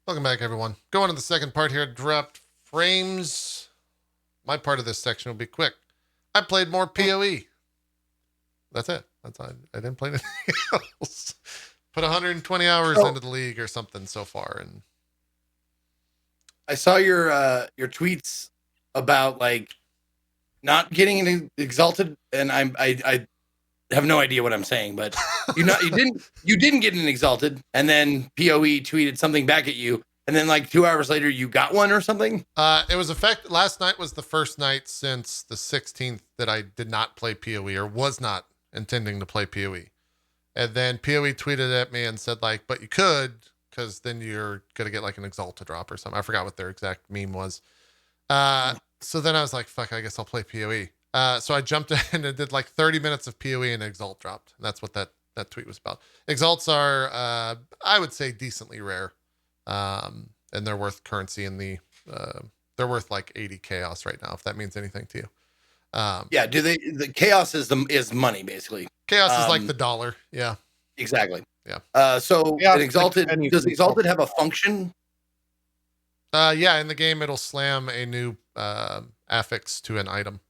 Welcome back, everyone. Going to the second part here. Dropped frames. My part of this section will be quick. I played more PoE. That's it. I didn't play anything else. Put 120 hours into the league or something so far, and I saw your tweets about like not getting exalted, and I have no idea what I'm saying, but you didn't get an exalted, and then PoE tweeted something back at you, and then like 2 hours later you got one or something. It was last night was the first night since the 16th that I did not play PoE or was not intending to play PoE. And then PoE tweeted at me and said like, but you could, because then you're going to get like an exalted drop or something. I forgot what their exact meme was. So then I was like, fuck, I guess I'll play PoE. So I jumped in and did like 30 minutes of PoE and Exalt dropped. And that's what that tweet was about. Exalts are, I would say, decently rare. And they're worth currency in they're worth like 80 chaos right now, if that means anything to you. Yeah, the chaos is money, basically. Chaos is like the dollar. Yeah. Exactly. Yeah. So Yeah, an exalted, does exalted have a function? Yeah, in the game it'll slam a new affix to an item.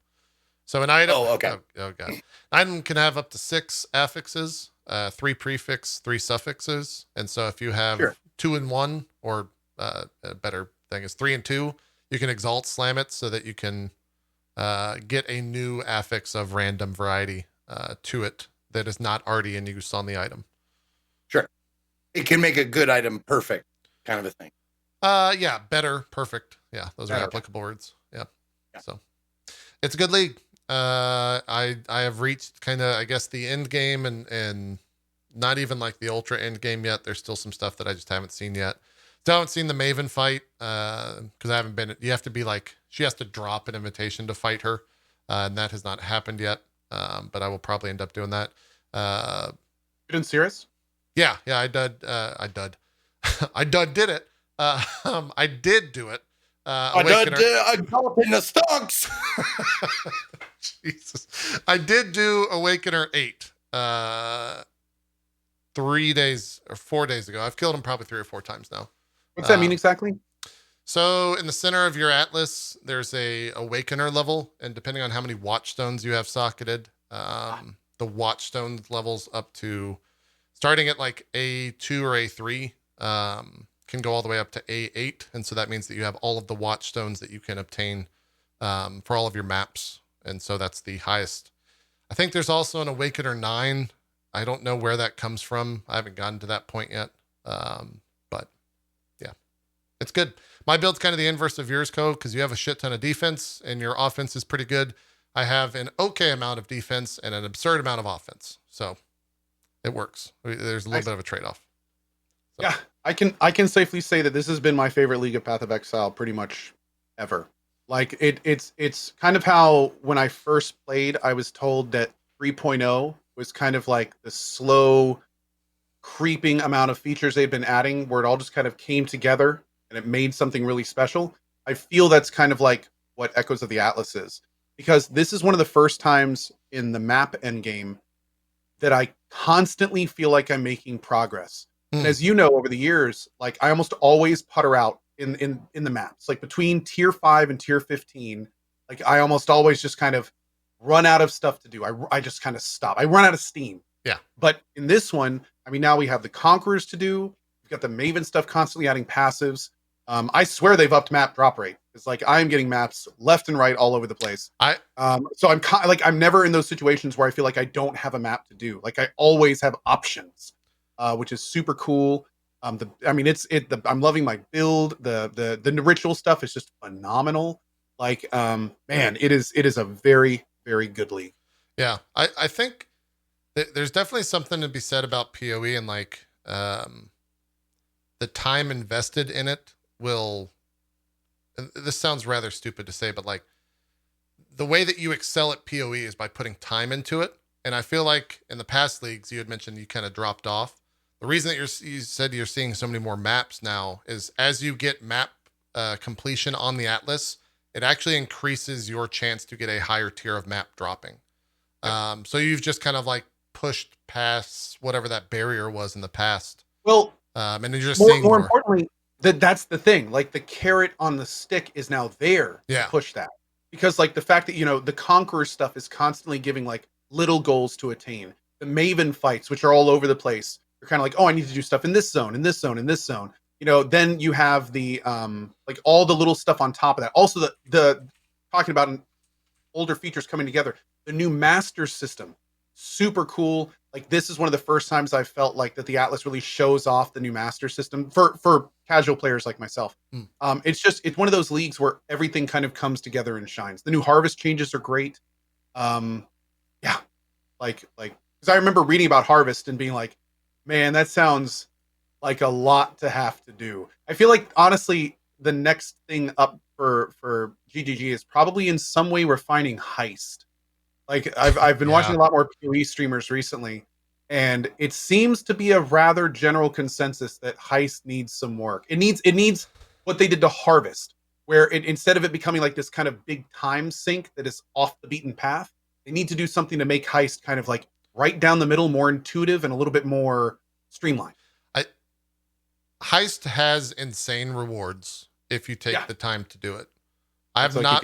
So an item. Oh, okay. Oh god. An item can have up to 6 affixes, 3 prefix, 3 suffixes, and so if you have 2 and 1, or a better thing is 3 and 2, you can exalt slam it so that you can get a new affix of random variety to it that is not already in use on the item. Sure. It can make a good item perfect, kind of a thing. Yeah, better, perfect. Yeah, those are applicable words. Yeah. So it's a good league. I have reached kind of, I guess, the end game and not even like the ultra end game yet. There's still some stuff that I just haven't seen yet. Still haven't seen the Maven fight because I haven't been. You have to be like, she has to drop an invitation to fight her, and that has not happened yet. But I will probably end up doing that. You didn't serious? Yeah, I did. I did it. I did do it. I got in the stocks. Jesus. I did do Awakener 8 3 days or 4 days ago. I've killed him probably 3 or 4 times now. What's that mean exactly? So in the center of your atlas, there's a Awakener level, and depending on how many watchstones you have socketed, the watchstone levels up to starting at like A2 or A3 can go all the way up to A8, and so that means that you have all of the watchstones that you can obtain for all of your maps, and so that's the highest. I think there's also an Awakener 9. I don't know where that comes from. I haven't gotten to that point yet, but yeah, it's good. My build's kind of the inverse of yours, Co, because you have a shit ton of defense and your offense is pretty good. I have an okay amount of defense and an absurd amount of offense, so it works. There's a little bit of a trade-off. So. Yeah, I can safely say that this has been my favorite league of Path of Exile pretty much ever. Like it's kind of how when I first played, I was told that 3.0 was kind of like the slow creeping amount of features they've been adding, where it all just kind of came together and it made something really special. I feel that's kind of like what Echoes of the Atlas is, because this is one of the first times in the map endgame that I constantly feel like I'm making progress. And as you know, over the years, like I almost always putter out in the maps, like between tier 5 and tier 15. Like I almost always just kind of run out of stuff to do. I just kind of stop. I run out of steam. Yeah. But in this one, I mean, now we have the Conquerors to do. We've got the Maven stuff constantly adding passives. I swear they've upped map drop rate. It's like I'm getting maps left and right all over the place. So I'm never in those situations where I feel like I don't have a map to do. Like I always have options. Which is super cool. I'm loving my build. The ritual stuff is just phenomenal. Like, man, it is a very, very good league. Yeah, I think there's definitely something to be said about PoE, and like the time invested in it will. And this sounds rather stupid to say, but like the way that you excel at PoE is by putting time into it. And I feel like in the past leagues you had mentioned you kind of dropped off. The reason that you said you're seeing so many more maps now is as you get map completion on the Atlas, it actually increases your chance to get a higher tier of map dropping. So you've just kind of like pushed past whatever that barrier was in the past. Well, and you're just more seeing more. importantly, that's the thing. Like the carrot on the stick is now there Yeah. to push that. Because like the fact that, the Conqueror stuff is constantly giving like little goals to attain. The Maven fights, which are all over the place, you're kind of like, oh, I need to do stuff in this zone, in this zone, in this zone. Then you have the like all the little stuff on top of that. Also the talking about older features coming together. The new master system, super cool. Like this is one of the first times I felt like that the Atlas really shows off the new master system for casual players like myself. It's one of those leagues where everything kind of comes together and shines. The new harvest changes are great. Yeah, like because I remember reading about harvest and being like, man, that sounds like a lot to have to do. I feel like honestly, the next thing up for GGG is probably in some way refining heist. Like I've been watching a lot more PoE streamers recently, and it seems to be a rather general consensus that heist needs some work. It needs what they did to harvest, where instead of it becoming like this kind of big time sink that is off the beaten path, they need to do something to make heist kind of like right down the middle, more intuitive and a little bit more streamlined. Heist has insane rewards if you take the time to do it. I have not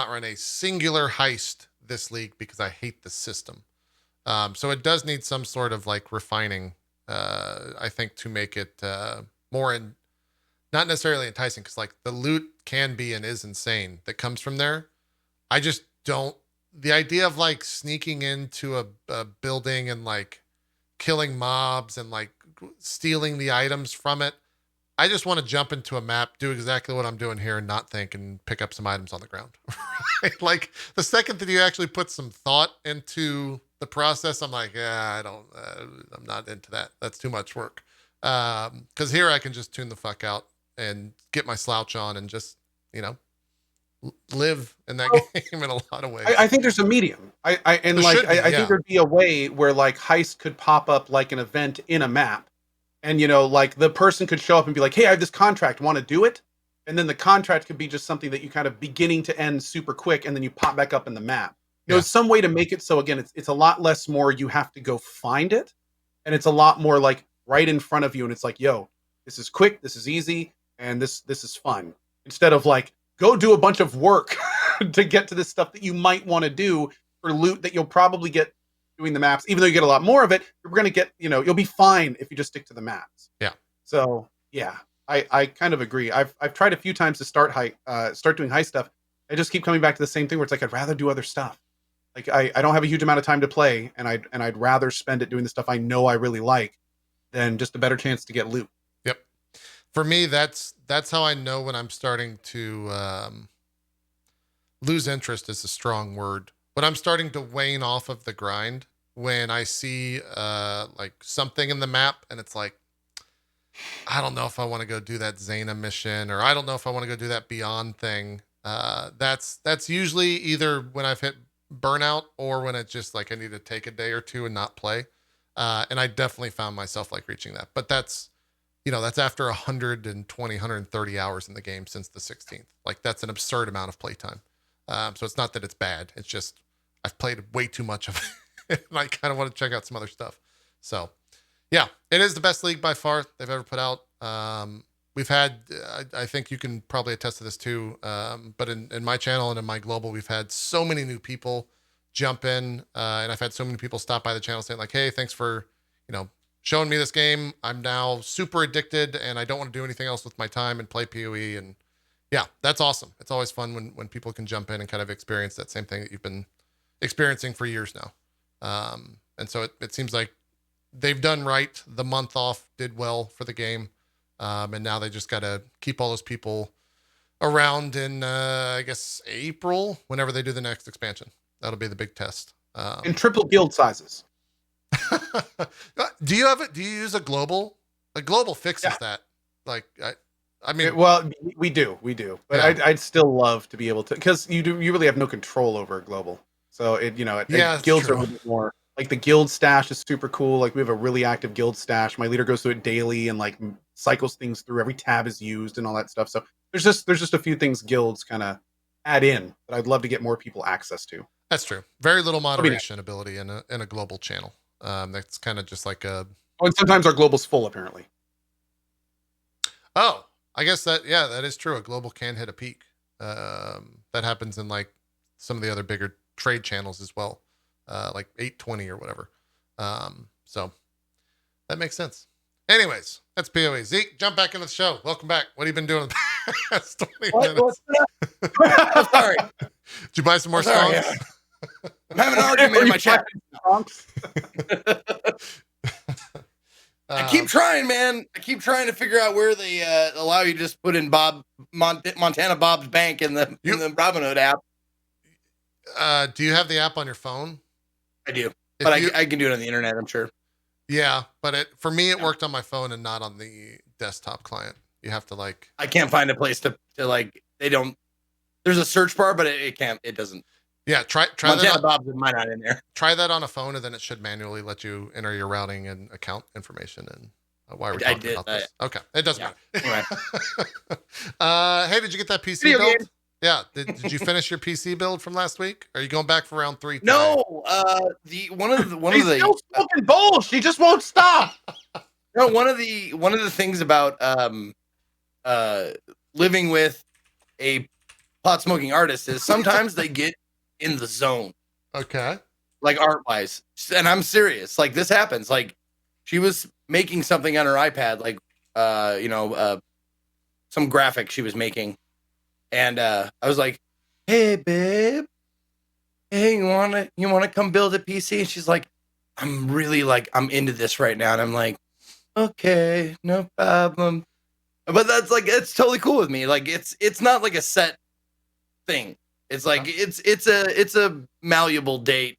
run a singular heist this league because I hate the system. So it does need some sort of like refining, I think, to make it more not necessarily enticing, because like the loot can be and is insane that comes from there. I just don't. The idea of like sneaking into a building and like killing mobs and like stealing the items from it. I just want to jump into a map, do exactly what I'm doing here, and not think, and pick up some items on the ground. Right? Like the second that you actually put some thought into the process, I'm like, yeah, I'm not into that. That's too much work. Because here I can just tune the fuck out and get my slouch on and just, live in that game in a lot of ways. I think there's a medium. I think there'd be a way where like heist could pop up like an event in a map. And, like the person could show up and be like, hey, I have this contract, want to do it? And then the contract could be just something that you kind of beginning to end super quick. And then you pop back up in the map. Some way to make it so, again, it's a lot less more you have to go find it. And it's a lot more like right in front of you. And it's like, yo, this is quick, this is easy, and this is fun. Instead of like, go do a bunch of work to get to this stuff that you might want to do for loot that you'll probably get doing the maps. Even though you get a lot more of it, you're going to get, you'll be fine if you just stick to the maps. Yeah. So yeah, I kind of agree. I've tried a few times to start doing heist stuff. I just keep coming back to the same thing where it's like, I'd rather do other stuff. Like I don't have a huge amount of time to play, and I'd rather spend it doing the stuff I know I really like than just a better chance to get loot. Yep. For me, that's how I know when I'm starting to lose interest is a strong word. But I'm starting to wane off of the grind when I see like something in the map and it's like, I don't know if I want to go do that Zayna mission, or I don't know if I want to go do that Beyond thing. That's usually either when I've hit burnout or when it's just like I need to take a day or two and not play. And I definitely found myself like reaching that. But that's after 120, 130 hours in the game since the 16th. Like that's an absurd amount of playtime. So it's not that it's bad. It's just I've played way too much of it. And I kind of want to check out some other stuff. So yeah, it is the best league by far they've ever put out. We've had, I think you can probably attest to this too. But in my channel and in my global, we've had so many new people jump in. And I've had so many people stop by the channel saying like, hey, thanks for, showing me this game. I'm now super addicted and I don't want to do anything else with my time and play PoE. And yeah, that's awesome. It's always fun when people can jump in and kind of experience that same thing that you've been experiencing for years now. And so it seems like they've done right. The month off did well for the game. And now they just got to keep all those people around in, I guess, April, whenever they do the next expansion. That'll be the big test. And triple guild sizes. Do you use a global? A global fixes that. Like, I mean, well, we do, but yeah. I'd still love to be able to, because you really have no control over a global. So guilds are a little bit more like the guild stash is super cool. Like we have a really active guild stash. My leader goes through it daily and like cycles things through. Every tab is used and all that stuff. So there's just a few things guilds kind of add in that I'd love to get more people access to. That's true. Very little moderation ability in a global channel. That's kind of just like a. Oh, and sometimes our global's full apparently. Oh, I guess that is true. A global can hit a peak. That happens in like some of the other bigger trade channels as well, like 820 or whatever. So that makes sense. Anyways, that's POE. Zeke, jump back into the show. Welcome back. What have you been doing the past 20 minutes? I'm sorry. Did you buy some more Sorry, songs? I'm having an argument in my chat. I keep trying, man. I keep trying to figure out where they allow you to just put in Montana Bob's bank in the Robinhood app. Do you have the app on your phone? I do, but I can do it on the internet, I'm sure. Yeah, but for me, it worked on my phone and not on the desktop client. You have to like. I can't find a place to like. They don't. There's a search bar, but it can't. It doesn't. Yeah, try Montana that. Bob's mine not in there. Try that on a phone, and then it should manually let you enter your routing and account information. And why are we talking about this? Okay, it doesn't matter. Anyway. Hey, did you get that PC build? Yeah. Did you finish your PC build from last week? Are you going back for round 3? Today? No. One of the still smoking bowl. She just won't stop. No, one of the things about living with a pot smoking artist is sometimes they get in the zone. Okay. Like art wise. And I'm serious. Like this happens. Like she was making something on her iPad, like some graphic she was making. And I was like, "Hey babe, hey, you wanna come build a PC?" And she's like, "I'm really like I'm into this right now." And I'm like, "Okay, no problem." But that's like it's totally cool with me. Like it's not like a set thing. It's like it's a malleable date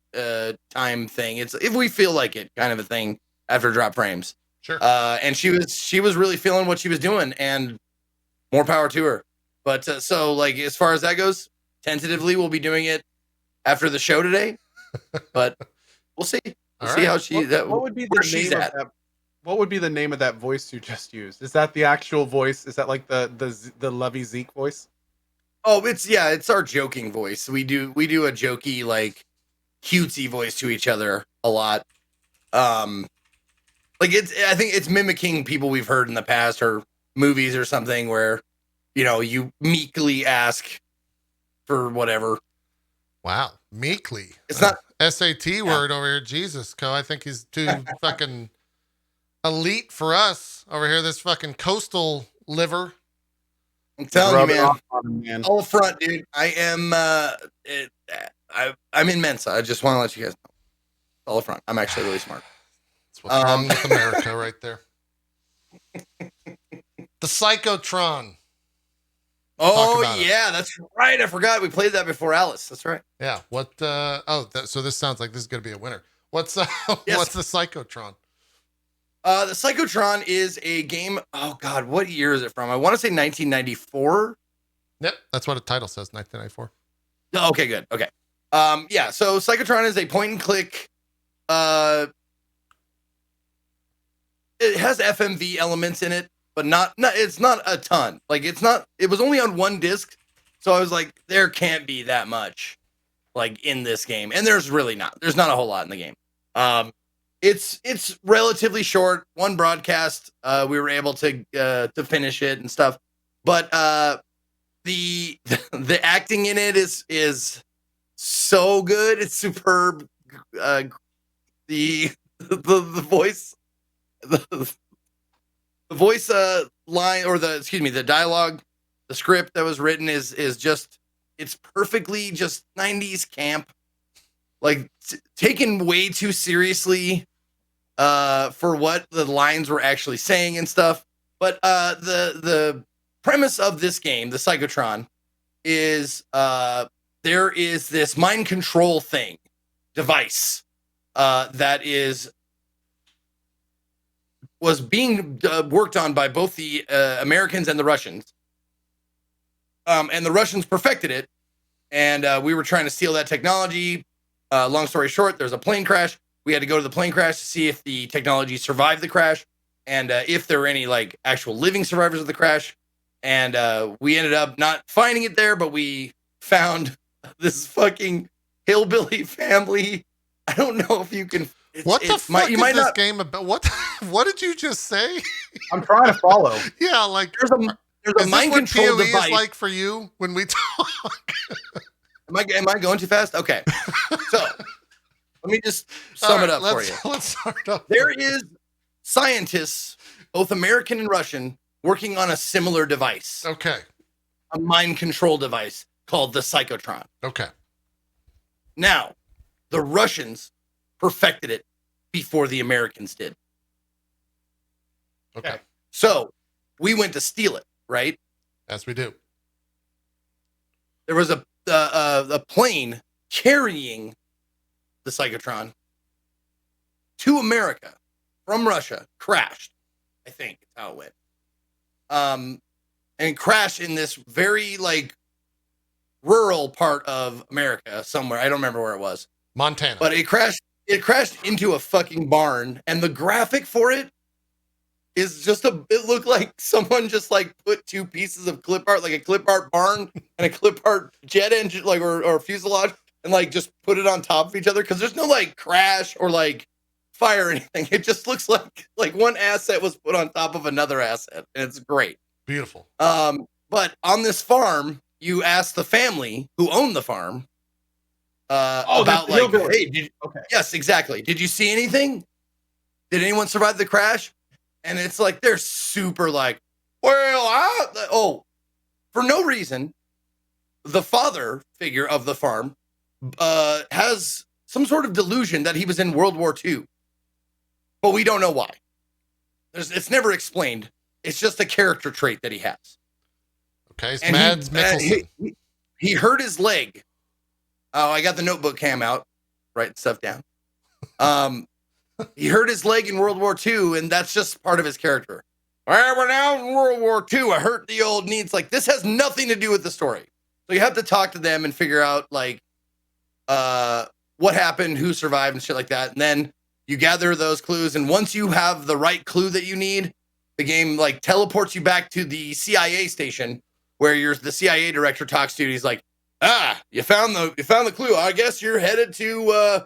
time thing. It's if we feel like it kind of a thing after drop frames. Sure. And she was really feeling what she was doing, and more power to her. But so like as far as that goes, tentatively we'll be doing it after the show today. But we'll see. We'll see how she what would be the name of that? What would be the name of that voice you just used? Is that the actual voice? Is that like the Lovey Zeke voice? Oh, it's our joking voice. We do a jokey, like cutesy voice to each other a lot. Like I think it's mimicking people we've heard in the past or movies or something where, you meekly ask for whatever. Wow. Meekly. It's not SAT word over here. Jesus, Co. I think he's too fucking elite for us over here. This fucking coastal liver. I'm telling you, man. All front, dude. I am. I'm in Mensa. I just want to let you guys know. All front. I'm actually really smart. That's what's wrong with America, right there. The Psychotron. Oh yeah, that's right. I forgot we played that before Alice. That's right. Yeah. What? So this sounds like this is gonna be a winner. What's the Psychotron? The Psychotron is a game. Oh God, what year is it from? I want to say 1994. Yep, that's what the title says. 1994. Oh, okay, good. Okay. Yeah. So Psychotron is a point and click. It has FMV elements in it, but not. It's not a ton. Like it's not. It was only on one disc, so I was like, there can't be that much, like in this game, and there's really not. There's not a whole lot in the game. It's relatively short. One broadcast, we were able to finish it and stuff. But the acting in it is so good. It's superb. The voice the voice line or the dialogue, the script that was written is just it's perfectly just 90s camp. Like taken way too seriously for what the lines were actually saying and stuff. But the premise of this game, the Psychotron, is there is this mind control device that was being worked on by both the Americans and the Russians. And the Russians perfected it. And we were trying to steal that technology. Long story short, there's a plane crash. We had to go to the plane crash to see if the technology survived the crash and if there were any like actual living survivors of the crash. And we ended up not finding it there, but we found this fucking hillbilly family. I don't know if you can What the fuck you is might this not. game about? What what did you just say? I'm trying to follow. Yeah, like There's a is this mind what control PoE device. is like for you when we talk? Am I going too fast? Okay. So let me just sum it up for you. Let's start up. There is scientists, both American and Russian, working on a similar device, Okay. a mind control device called the Psychotron. Okay. Now, the Russians perfected it before the Americans did. Okay. So we went to steal it, right? As we do. There was a plane carrying the Psychotron to America from Russia, crashed. I think is how it went. And crashed in this very like rural part of America somewhere. I don't remember where it was. Montana. But it crashed into a fucking barn, and the graphic for it is just it looked like someone just like put two pieces of clip art, like a clip art barn and a clip art jet engine, like or fuselage, and like just put it on top of each other, because there's no like crash or like fire or anything. It just looks like one asset was put on top of another asset, and it's great. Beautiful. But on this farm, you ask the family who owned the farm about like, hey, yes, exactly. Did you see anything? Did anyone survive the crash? And it's like they're super like, well, for no reason, the father figure of the farm has some sort of delusion that he was in World War II, but we don't know why. It's never explained. It's just a character trait that he has. Okay, it's And Mads Mikkelsen. he hurt his leg. Oh, I got the notebook cam out, writing stuff down. He hurt his leg in World War II, and that's just part of his character. Well, we're now in World War II. I hurt the old knees. Like, this has nothing to do with the story. So you have to talk to them and figure out, like, what happened, who survived, and shit like that. And then you gather those clues, and once you have the right clue that you need, the game, like, teleports you back to the CIA station where the CIA director talks to you. He's like, you found the clue. I guess you're headed to, blah,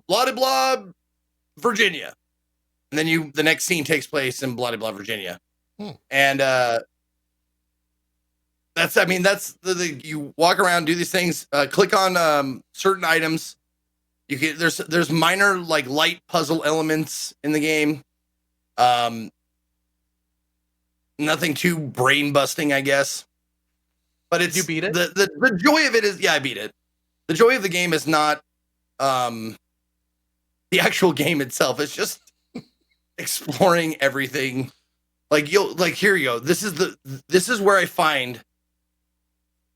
blah, blah, Virginia. And then the next scene takes place in blah, blah, Virginia. And you walk around, do these things, click on certain items. There's minor like light puzzle elements in the game. Nothing too brain busting, I guess. But Did you beat it? The joy of it is, I beat it. The joy of the game is not the actual game itself. It's just exploring everything. Here you go. This is where I find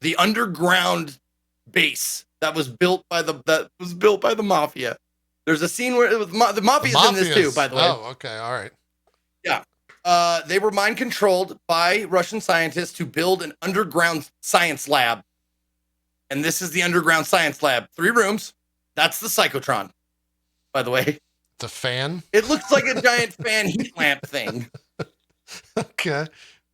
the underground base that was built by the mafia. There's a scene where the mafia's in this too, by the way. Oh, okay, all right. Yeah. They were mind controlled by Russian scientists to build an underground science lab. And this is the underground science lab. 3 rooms. That's the Psychotron, by the way. It's a fan? It looks like a giant fan heat lamp thing. Okay.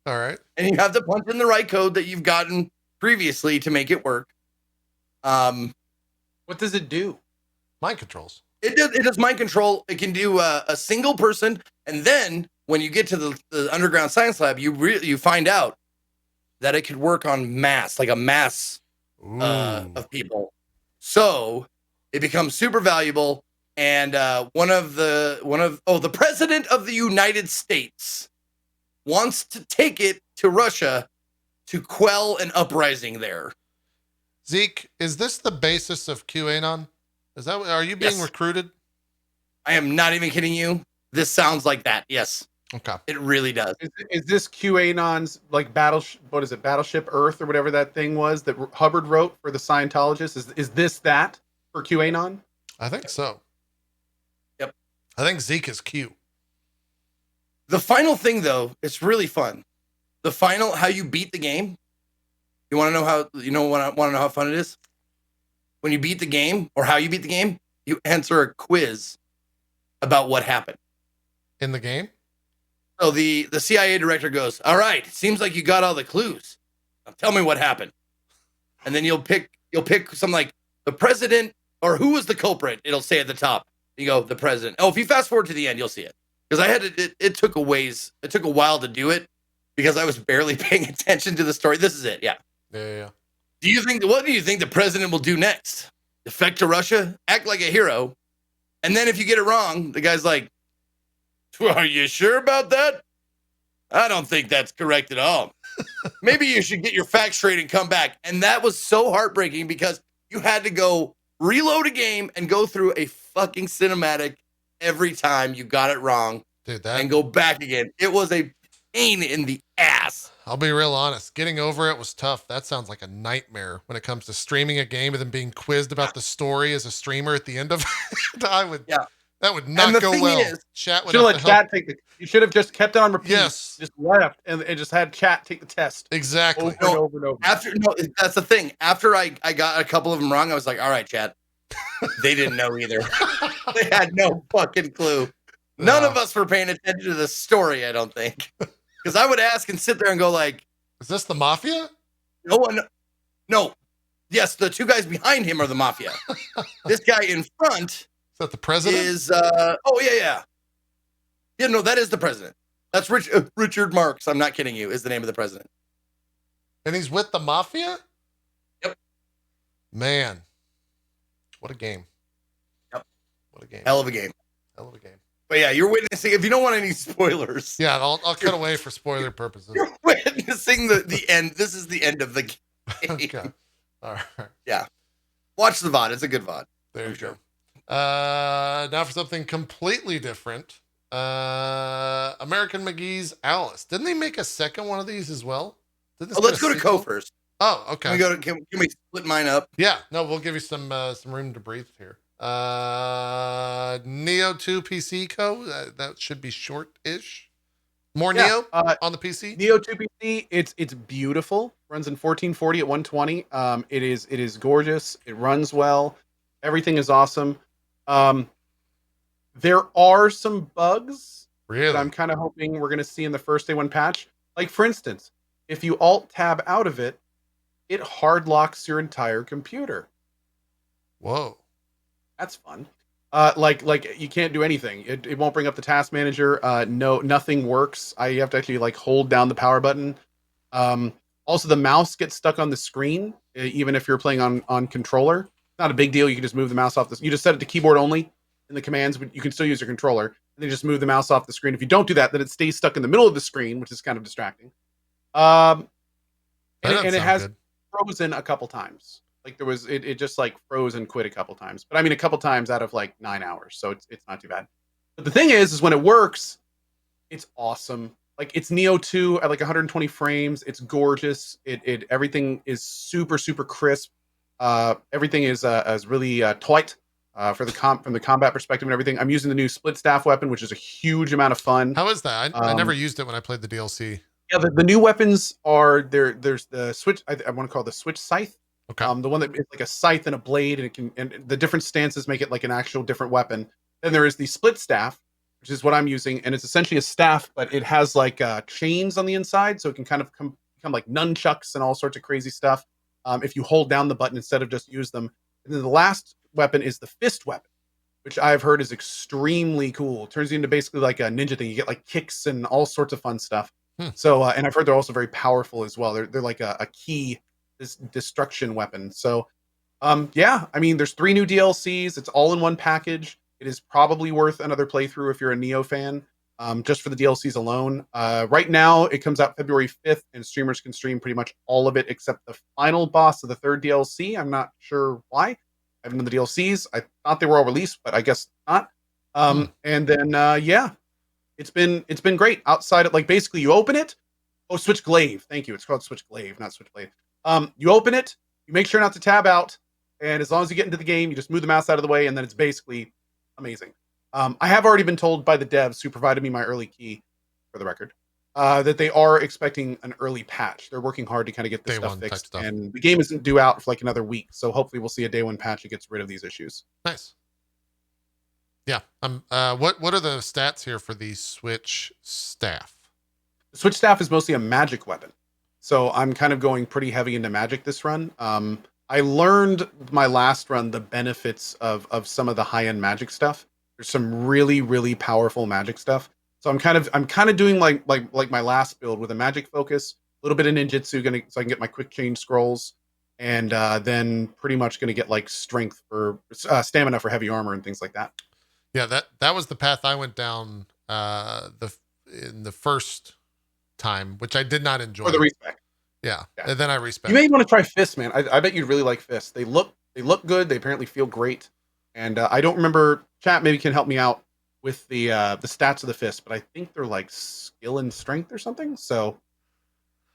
All right. And you have to punch in the right code that you've gotten previously to make it work. What does it do? Mind controls. It does mind control. It can do a single person, and then when you get to the underground science lab, you find out that it could work on mass of people. So it becomes super valuable. And the president of the United States wants to take it to Russia to quell an uprising there. Zeke, is this the basis of QAnon? Are you being recruited? I am not even kidding you. This sounds like that. Yes. Okay. It really does. Is this QAnon's like Battleship Earth or whatever that thing was that Hubbard wrote for the Scientologists? Is this that for QAnon? I think so. Yep. I think Zeke is Q. The final thing, though, it's really fun. How you beat the game. You want to know how fun it is? When you beat the game, or how you beat the game, you answer a quiz about what happened in the game. So the CIA director goes, "All right, seems like you got all the clues. Now tell me what happened." And then you'll pick something like the president or who was the culprit. It'll say at the top, You go, the president. Oh, if you fast forward to the end, you'll see it. Because I had it took a while to do it because I was barely paying attention to the story. This is it, yeah. Yeah. What do you think the president will do next? Defect to Russia? Act like a hero? And then if you get it wrong, the guy's like, are you sure about that? I don't think that's correct at all. Maybe you should get your facts straight and come back. And that was so heartbreaking because you had to go reload a game and go through a fucking cinematic every time you got it wrong. Dude, and go back again. It was a pain in the ass. I'll be real honest. Getting over it was tough. That sounds like a nightmare when it comes to streaming a game and then being quizzed about the story as a streamer at the end of it. That would not go well. Chat would have to help. You should have just kept it on repeat. Yes. Just left and just had chat take the test. Exactly. Over and over. That's the thing. After I got a couple of them wrong, I was like, all right, chat. They didn't know either. They had no fucking clue. None of us were paying attention to the story, I don't think. Because I would ask and sit there and go like, is this the mafia? No. Yes, the two guys behind him are the mafia. This guy in front is that the president? Yeah, no, that is the president. That's Richard Marx. I'm not kidding you. Is the name of the president. And he's with the mafia? Yep. Man. What a game. Yep. What a game. Hell of a game. But yeah, you're witnessing, if you don't want any spoilers. Yeah, I'll cut away for spoiler purposes. You're witnessing the end. This is the end of the game. Okay. All right. Yeah. Watch the VOD. It's a good VOD. There you go. Now for something completely different. American McGee's Alice. Didn't they make a second one of these as well? Let's go to Co first. Oh, okay. Can we split mine up? Yeah. No, we'll give you some room to breathe here. Nioh 2 PC Co. That should be short-ish. More Nioh on the PC. Nioh 2 PC. It's beautiful. Runs in 1440 at 120. It is gorgeous. It runs well. Everything is awesome. There are some bugs that I'm kind of hoping we're going to see in the first day one patch. Like for instance, if you alt tab out of it, it hard locks your entire computer. Whoa. That's fun. Like you can't do anything. It won't bring up the task manager. Nothing works. You have to actually hold down the power button. Also the mouse gets stuck on the screen, even if you're playing on controller. Not a big deal. You can just move the mouse off you just set it to keyboard only in the commands, but you can still use your controller. And then just move the mouse off the screen. If you don't do that, then it stays stuck in the middle of the screen, which is kind of distracting. And it has frozen a couple times. Like there was, it just froze and quit a couple times. But I mean, a couple times out of 9 hours. So it's not too bad. But the thing is when it works, it's awesome. It's Nioh 2 at 120 frames. It's gorgeous. Everything is super, super crisp. Everything is really tight from the combat perspective and everything. I'm using the new split staff weapon, which is a huge amount of fun. How is that? I never used it when I played the DLC. Yeah, the new weapons are there. There's the switch. I want to call it the switch scythe. Okay. The one that is like a scythe and a blade, and the different stances make it like an actual different weapon. Then there is the split staff, which is what I'm using, and it's essentially a staff, but it has chains on the inside, so it can kind of become like nunchucks and all sorts of crazy stuff. If you hold down the button instead of just use them. And then the last weapon is the fist weapon, which I've heard is extremely cool. It turns you into basically like a ninja thing. You get kicks and all sorts of fun stuff. So, and I've heard they're also very powerful as well. They're like a key destruction weapon. So, yeah, I mean, there's 3 new DLCs. It's all in one package. It is probably worth another playthrough if you're a Nioh fan, just for the DLCs alone. Right now, it comes out February 5th, and streamers can stream pretty much all of it except the final boss of the 3rd DLC. I'm not sure why. I haven't done the DLCs. I thought they were all released, but I guess not. And then, yeah, it's been great. Outside of basically you open it. Oh, Switch Glaive. Thank you. It's called Switch Glaive, not Switchblade. You open it, you make sure not to tab out, and as long as you get into the game, you just move the mouse out of the way, and then it's basically amazing. I have already been told by the devs who provided me my early key, for the record, that they are expecting an early patch. They're working hard to kind of get this stuff fixed, and the game isn't due out for another week, so hopefully we'll see a day 1 patch that gets rid of these issues. Nice. Yeah. What are the stats here for the Switch staff? The Switch staff is mostly a magic weapon. So I'm kind of going pretty heavy into magic this run. I learned my last run the benefits of some of the high-end magic stuff. There's some really, really powerful magic stuff. So I'm kind of doing like my last build with a magic focus, a little bit of ninjutsu, so I can get my quick change scrolls, and then pretty much gonna get like strength for stamina for heavy armor and things like that. Yeah, that was the path I went down in the first time, which I did not enjoy. Or the respec. Yeah. Yeah. And then I You respect. may want to try fists, man. I bet you'd really like fists. They look good. They apparently feel great. And I don't remember. Chat maybe can help me out with the stats of the fist, but I think they're like skill and strength or something. So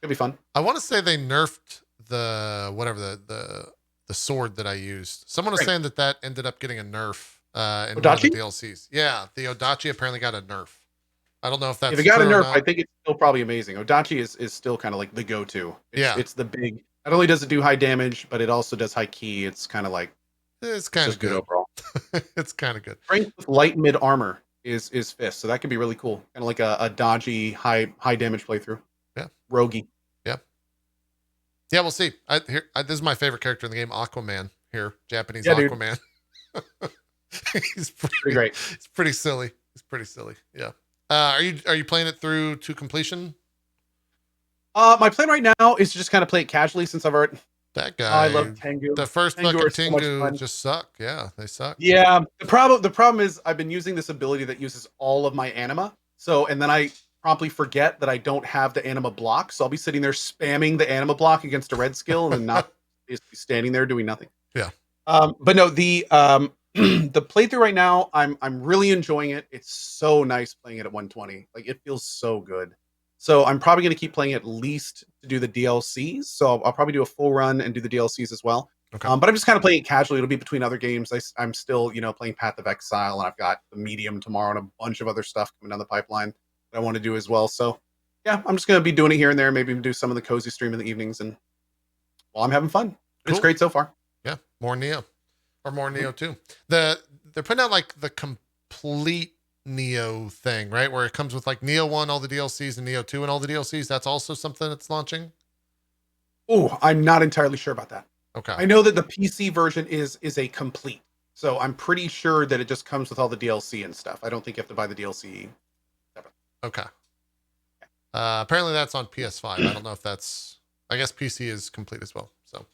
it'll be fun. I want to say they nerfed the whatever the sword that I used. Someone was saying that ended up getting a nerf in one of the DLCs. Yeah, the Odachi apparently got a nerf. I don't know if that's if it got a true or nerf, not. I think it's still probably amazing. Odachi is still kind of like the go-to. It's the big. Not only does it do high damage, but it also does high key. It's kind of like it's kind of good overall. It's kind of good. Strength with light mid armor is fist, so that could be really cool. Kind of like a dodgy high damage playthrough. Yeah, roguey. Yeah, we'll see. This is my favorite character in the game, Aquaman. Here, Japanese dude. Aquaman. He's pretty great. It's pretty silly. Yeah. Are you playing it through to completion? My plan right now is to just kind of play it casually since I've already. That guy. I love Tengu. The first Tengu fucking so Tengu just suck. Yeah, they suck. Yeah. The problem is I've been using this ability that uses all of my anima. So and then I promptly forget that I don't have the anima block. So I'll be sitting there spamming the anima block against a red skill and then not basically standing there doing nothing. Yeah. But no, the the playthrough right now, I'm really enjoying it. It's so nice playing it at 120. Like it feels so good. So I'm probably going to keep playing at least to do the DLCs. So I'll probably do a full run and do the DLCs as well. Okay. But I'm just kind of playing it casually. It'll be between other games. I'm still, playing Path of Exile, and I've got the Medium tomorrow and a bunch of other stuff coming down the pipeline that I want to do as well. So yeah, I'm just going to be doing it here and there. Maybe do some of the cozy stream in the evenings, and well, I'm having fun. Cool. It's great so far. Yeah, more Nioh, or more Nioh too. They're putting out like the complete Nioh thing, right? Where it comes with like Nioh 1, all the DLCs, and Nioh 2 and all the DLCs. That's also something that's launching? Oh, I'm not entirely sure about that. Okay. I know that the PC version is a complete. So I'm pretty sure that it just comes with all the DLC and stuff. I don't think you have to buy the DLC. Okay. Apparently that's on PS5. I don't know if that's... I guess PC is complete as well. So,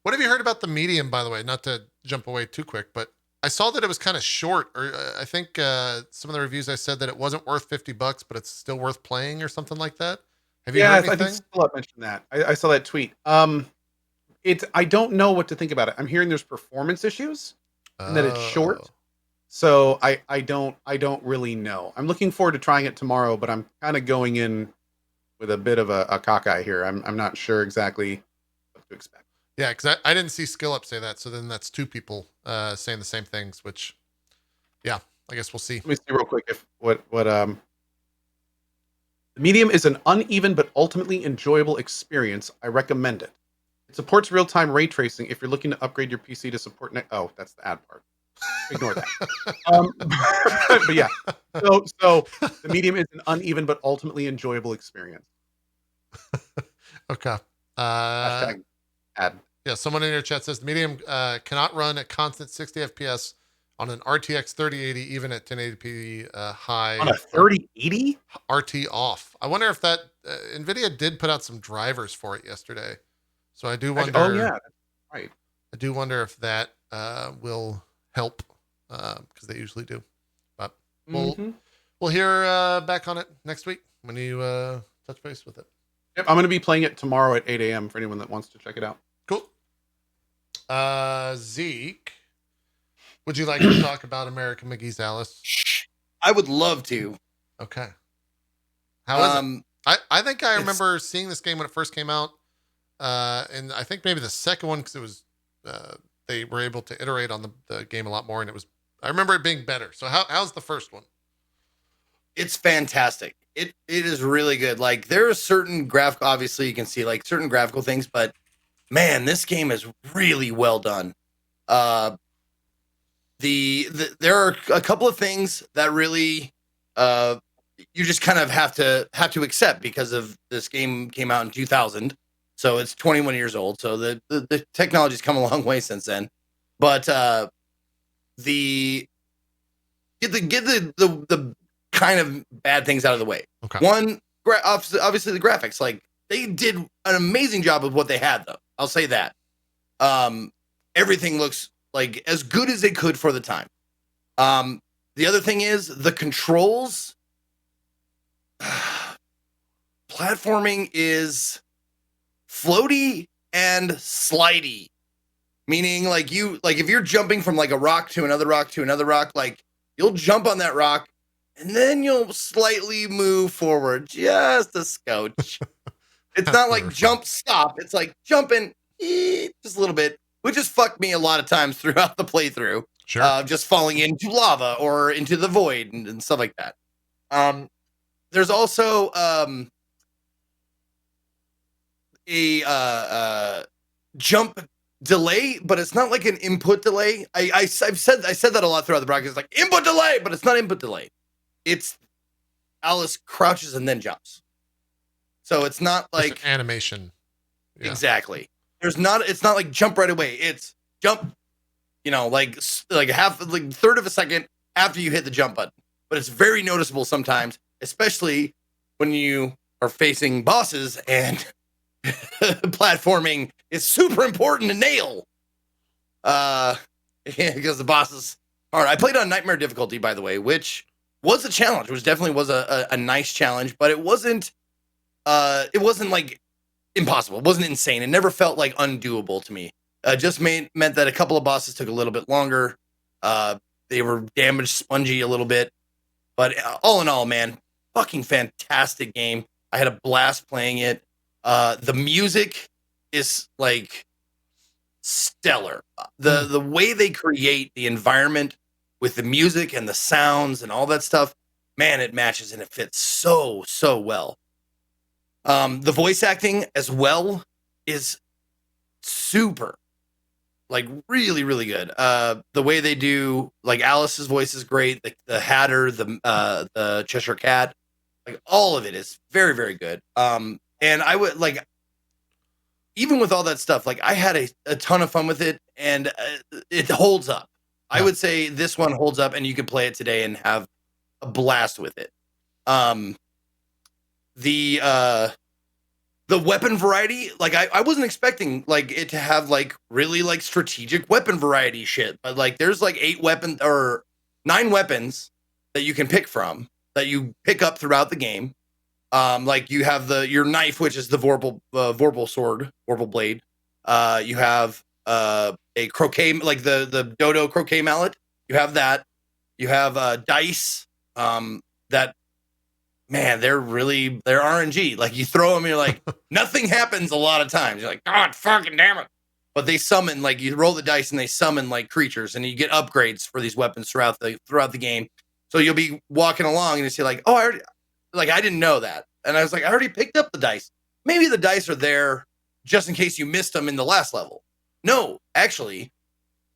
what have you heard about the Medium, by the way? Not to jump away too quick, but I saw that it was kind of short, or I think some of the reviews I said that it wasn't worth $50, but it's still worth playing or something like that. Have you heard anything? I think Philip mentioned that. I saw that tweet. I don't know what to think about it. I'm hearing there's performance issues and that it's short. So I don't really know. I'm looking forward to trying it tomorrow, but I'm kind of going in with a bit of a cockeye here. I'm not sure exactly what to expect. Yeah, because I didn't see Skill Up say that. So then that's two people saying the same things, which, yeah, I guess we'll see. Let me see real quick if what the Medium is an uneven but ultimately enjoyable experience. I recommend it. It supports real-time ray tracing if you're looking to upgrade your PC to support oh, that's the ad part. Ignore that. But yeah. So the Medium is an uneven but ultimately enjoyable experience. Okay. Hashtag ad. Yeah, someone in your chat says the Medium cannot run at constant 60 FPS on an RTX 3080, even at 1080p high. On a 3080? RT off. I wonder if that NVIDIA did put out some drivers for it yesterday. So I do wonder. Oh yeah, right. I do wonder if that will help because they usually do. But we'll hear back on it next week when you touch base with it. Yep, I'm going to be playing it tomorrow at 8 a.m. for anyone that wants to check it out. Cool. Zeke, would you like to talk about American McGee's Alice? I would love to. Okay. How is it? I think I remember seeing this game when it first came out. And I think maybe the second one, because it was they were able to iterate on the game a lot more, and I remember it being better. So how's the first one? It's fantastic. It is really good. Like there are certain graphical, obviously you can see like certain graphical things, but man, this game is really well done. There are a couple of things that really you just kind of have to accept because of this game came out in 2000. So it's 21 years old. So the technology's come a long way since then. But the get the kind of bad things out of the way. Okay. One, obviously the graphics, like they did an amazing job of what they had, though. I'll say that. Everything looks like as good as they could for the time. The other thing is the controls. Platforming is floaty and slidey, meaning like if you're jumping from like a rock to another rock to another rock, like you'll jump on that rock and then you'll slightly move forward just a scotch. It's not like jump stop. It's like jumping just a little bit, which has fucked me a lot of times throughout the playthrough. Sure. Just falling into lava or into the void and stuff like that. There's also a jump delay, but it's not like an input delay. I said that a lot throughout the broadcast, like input delay, but it's not input delay. It's Alice crouches and then jumps. So it's not like it's an animation. Yeah. Exactly. It's not like jump right away. It's jump, like third of a second after you hit the jump button. But it's very noticeable sometimes, especially when you are facing bosses and platforming is super important to nail. Because the bosses are. I played on Nightmare difficulty, by the way, which was a challenge, which definitely was a nice challenge, but it wasn't like impossible. It wasn't insane. It never felt like undoable to me. Just meant that a couple of bosses took a little bit longer. They were damaged, spongy a little bit, but all in all, man, fucking fantastic game. I had a blast playing it. The music is like stellar. The way they create the environment with the music and the sounds and all that stuff, man, it matches and it fits so well. The voice acting as well is super, like really, really good. The way they do, like Alice's voice is great. The Hatter, the Cheshire Cat, like all of it is very, very good. And I would like, even with all that stuff, like I had a ton of fun with it, and it holds up. Yeah. I would say this one holds up, and you can play it today and have a blast with it. The weapon variety, like I wasn't expecting like it to have like really like strategic weapon variety shit, but like there's like 9 weapons that you can pick from that you pick up throughout the game. Like you have your knife, which is the Vorpal sword, Vorpal blade. You have a croquet, like the Dodo croquet mallet. You have that. You have dice. That, man, they're RNG. Like you throw them, you're like nothing happens a lot of times. You're like, God fucking damn it! But they summon, like you roll the dice and they summon like creatures, and you get upgrades for these weapons throughout the game. So you'll be walking along and you see like, oh, I didn't know that. And I was like, I already picked up the dice. Maybe the dice are there just in case you missed them in the last level. No, actually,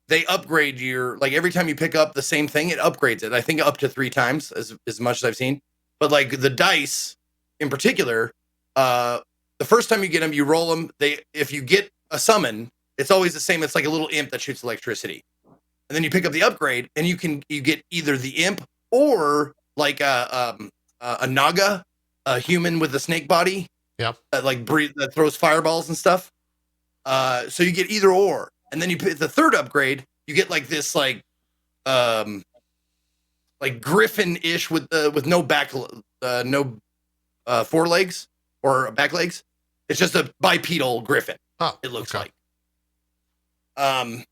they upgrade like every time you pick up the same thing, it upgrades it. I think up to 3 times as much as I've seen. But like the dice in particular, the first time you get them, you roll them. If you get a summon, it's always the same. It's like a little imp that shoots electricity. And then you pick up the upgrade and you get either the imp or like a Naga, a human with a snake body. Yeah. That throws fireballs and stuff. So you get either or. And then you put the third upgrade, you get like this like griffin-ish with no back, no forelegs or back legs. It's just a bipedal griffin. Oh, it looks okay. like.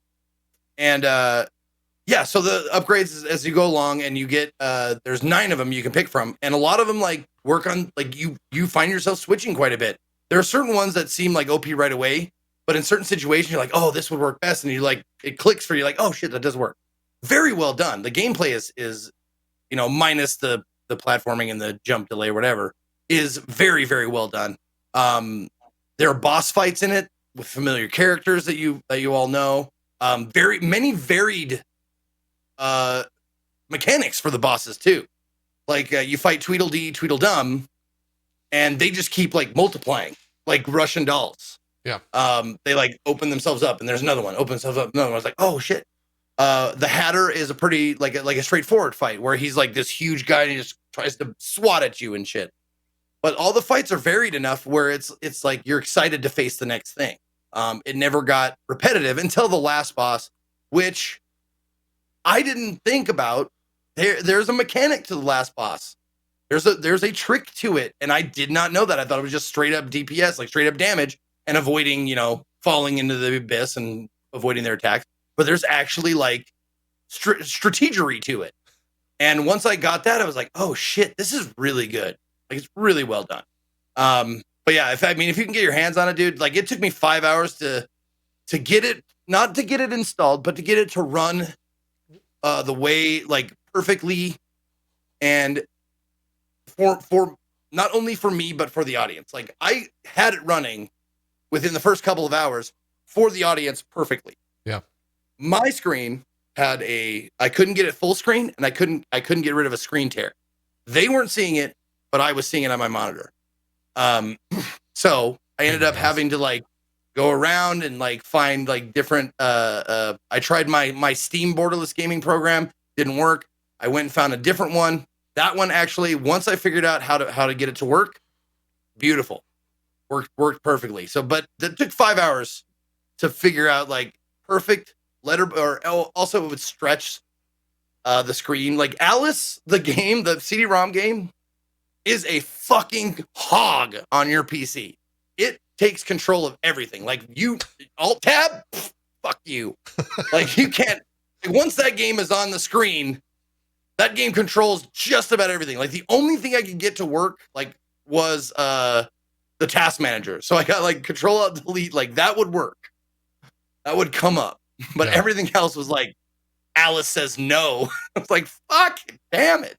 Yeah, so the upgrades as you go along, and you get there's 9 of them you can pick from, and a lot of them like work on like you find yourself switching quite a bit. There are certain ones that seem like OP right away, but in certain situations you're like, oh, this would work best, and you like it clicks for you, like, oh shit, that does work. Very well done. The gameplay is minus the platforming and the jump delay or whatever, is very, very well done. There are boss fights in it with familiar characters that you all know. Very many varied mechanics for the bosses too. Like you fight Tweedledee, Tweedledum, and they just keep like multiplying, like Russian dolls. Yeah. They like open themselves up, and there's another one, open themselves up, another one. I was like, oh shit. The Hatter is a pretty like a straightforward fight where he's like this huge guy and he just tries to swat at you and shit. But all the fights are varied enough where it's like you're excited to face the next thing. It never got repetitive until the last boss, which I didn't think about. There's a mechanic to the last boss. There's a trick to it, and I did not know that. I thought it was just straight up DPS, like straight up damage, and avoiding, falling into the abyss and avoiding their attacks. But there's actually like strategery to it. And once I got that, I was like, oh shit, this is really good. Like it's really well done. But yeah, if you can get your hands on it, dude, like it took me 5 hours to get it, not to get it installed, but to get it to run the way like perfectly, and for not only for me but for the audience. Like I had it running within the first couple of hours for the audience perfectly. Yeah. My screen had I couldn't get it full screen, and I couldn't get rid of a screen tear. They weren't seeing it, but I was seeing it on my monitor. So I ended up having to like go around and like find like different I tried my Steam borderless gaming program, didn't work. I went and found a different one. That one actually, once I figured out how to get it to work, beautiful. Worked perfectly. So but it took 5 hours to figure out like perfect letter, or also it would stretch the screen. Like Alice, the game, the CD-ROM game, is a fucking hog on your PC. It takes control of everything. Like you alt tab, fuck you. Like you can't, like, once that game is on the screen, that game controls just about everything. Like the only thing I could get to work like was the task manager. So I got like control alt delete, like that would work. That would come up. But everything else was like Alice says no. I was like, fuck, damn it.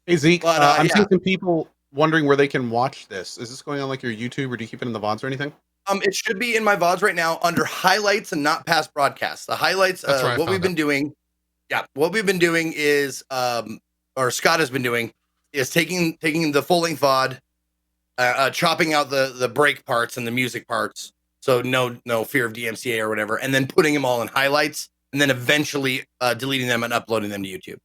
Hey Zeke, but, I'm seeing some people wondering where they can watch this. Is this going on like your YouTube, or do you keep it in the VODs or anything? It should be in my VODs right now under highlights and not past broadcasts. The highlights, what we've been doing. Yeah, what we've been doing is, or Scott has been doing, is taking the full length VOD, chopping out the break parts and the music parts, so no fear of DMCA or whatever, and then putting them all in highlights, and then eventually deleting them and uploading them to YouTube.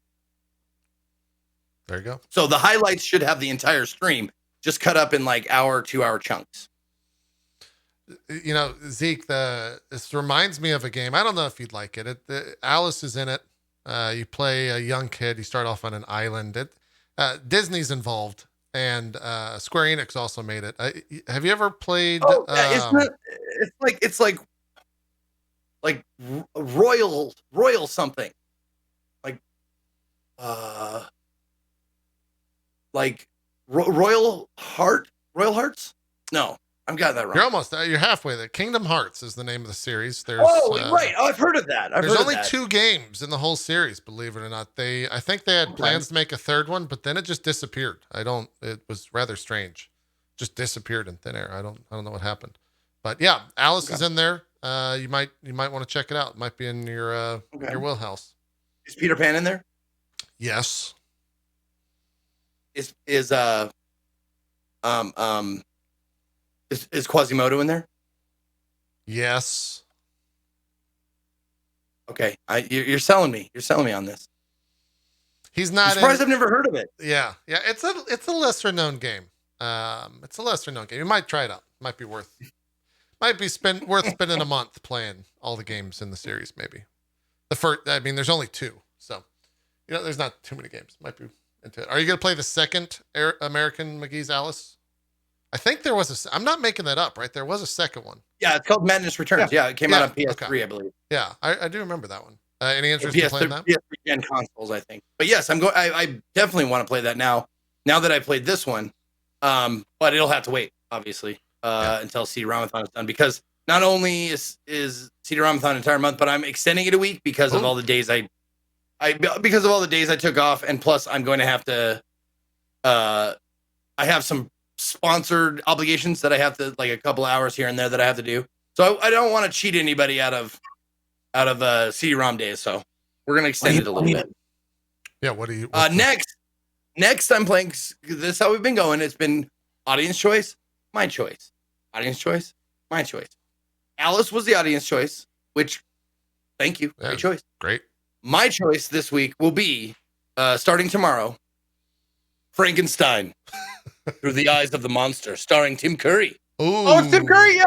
There you go. So the highlights should have the entire stream, just cut up in like 2-hour chunks. Zeke, this reminds me of a game. I don't know if you'd like it. Alice is in it. You play a young kid. You start off on an island. Disney's involved, and Square Enix also made it. Have you ever played? Oh, yeah, it's like royal something, like Royal Hearts. No, I've got that wrong. You're almost. You're halfway there. Kingdom Hearts is the name of the series. There's right. Oh, I've heard of that. There's only 2 games in the whole series, believe it or not. I think they had plans to make a third one, but then it just disappeared. It was rather strange. Just disappeared in thin air. I don't know what happened. But yeah, Alice is in there. You might want to check it out. It might be in your wheelhouse. Is Peter Pan in there? Yes. Is Quasimodo in there? Yes. Okay, you're selling me. You're selling me on this. He's not. I'm surprised I've never heard of it. Yeah. It's a lesser known game. It's a lesser known game. You might try it out. Might be worth spending a month playing all the games in the series. Maybe the first. There's only 2, so there's not too many games. Might be into it. Are you gonna play the second American McGee's Alice? I think there was I'm not making that up, right? There was a second one. Yeah, it's called Madness Returns. Yeah, it came out on PS3, okay. I believe. Yeah, I do remember that one. Any interest in playing that? PS3 gen consoles, I think. But yes, I definitely want to play that now. Now that I played this one, but it'll have to wait, obviously, until CD-ROMathon is done, because not only is CD-ROMathon an entire month, but I'm extending it a week because of all the days because of all the days I took off, and plus I'm going to have to. I have some sponsored obligations that I have to, like a couple hours here and there that I have to do. So I don't want to cheat anybody out of CD-ROM days. So we're gonna extend it a little bit. Yeah. What do you? Next I'm playing. This is how we've been going. It's been audience choice, my choice. Audience choice, my choice. Alice was the audience choice, which, thank you, great choice. Great. My choice this week will be, starting tomorrow, Frankenstein Through the Eyes of the Monster, starring Tim Curry. Ooh, Oh, it's Tim Curry. Yeah.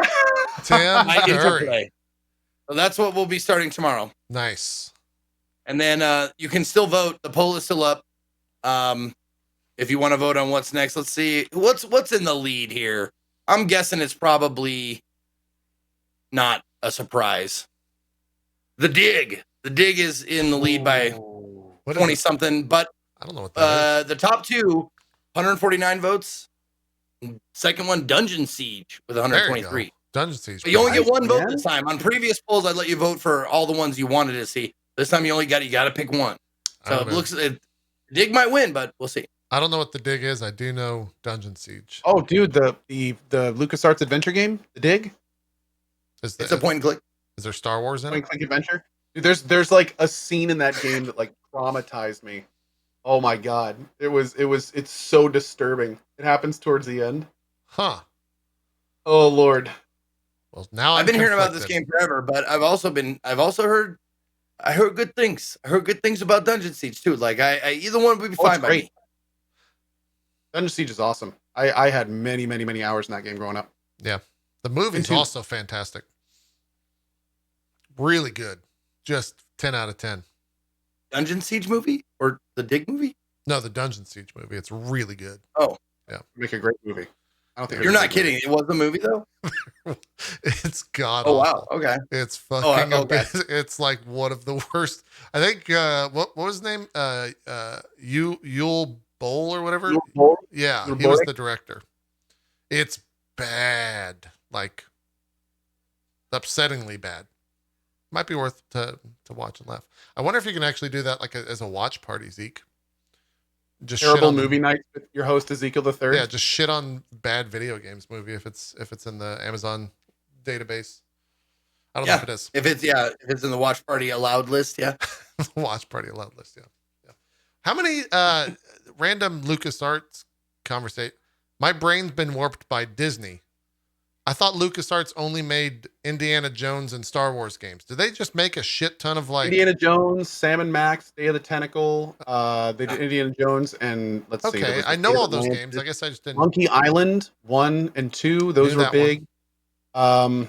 Tim My Curry. interplay. So that's what we'll be starting tomorrow. Nice. And then you can still vote. The poll is still up. If you want to vote on what's next, let's see what's in the lead here. I'm guessing it's probably not a surprise. The Dig is in the lead by What is 20 it? something, but I don't know what that is. the top two, 149 votes. Second one, Dungeon Siege with There you 123. go. Dungeon Siege. But you only get one vote man. this time. On previous polls, I'd let you vote for all the ones you wanted to see. This time you got to pick one. So it looks Dig might win, but we'll see. I don't know what the Dig is. I do know Dungeon Siege. Oh, dude, the LucasArts adventure game, The Dig, Is It's a point and click. Is there Star Wars in point it? and click adventure. Dude, there's like a scene in that game that like traumatized me. Oh my god, it's so disturbing. It happens towards the end. Huh. Oh lord. Well, now I've been hearing about this game forever, but I've also heard good things. I heard good things about Dungeon Siege too. Like I either one would be fine by me. Dungeon Siege is awesome. I had many hours in that game growing up. Yeah. The movie's also fantastic. Really good. Just 10 out of 10. Dungeon Siege movie or the Dig movie? No, the Dungeon Siege movie. It's really good. Oh. Yeah. Make a great movie. I don't think You're not kidding. It was a movie though? It's god Oh awful. wow. Okay. It's fucking okay. It's like one of the worst. I think what was his name? Yul Boll or whatever. Yeah, he was the director. It's bad. Like upsettingly bad. Might be worth to watch and laugh. I wonder if you can actually do that like as a watch party, Zeke. Just terrible movie night with your host Ezekiel the Third. Yeah, just shit on bad video games movie if it's in the Amazon database. I don't know if it is. If it's in the watch party allowed list, yeah. Watch party allowed list, yeah. How many random LucasArts conversation? My brain's been warped by Disney. I thought LucasArts only made Indiana Jones and Star Wars games. Did they just make a shit ton of like Indiana Jones, Sam and Max, Day of the Tentacle? They did Indiana Jones and let's see. Okay, I know all those games. I guess I just didn't. Monkey Island 1 and 2. Those were big. I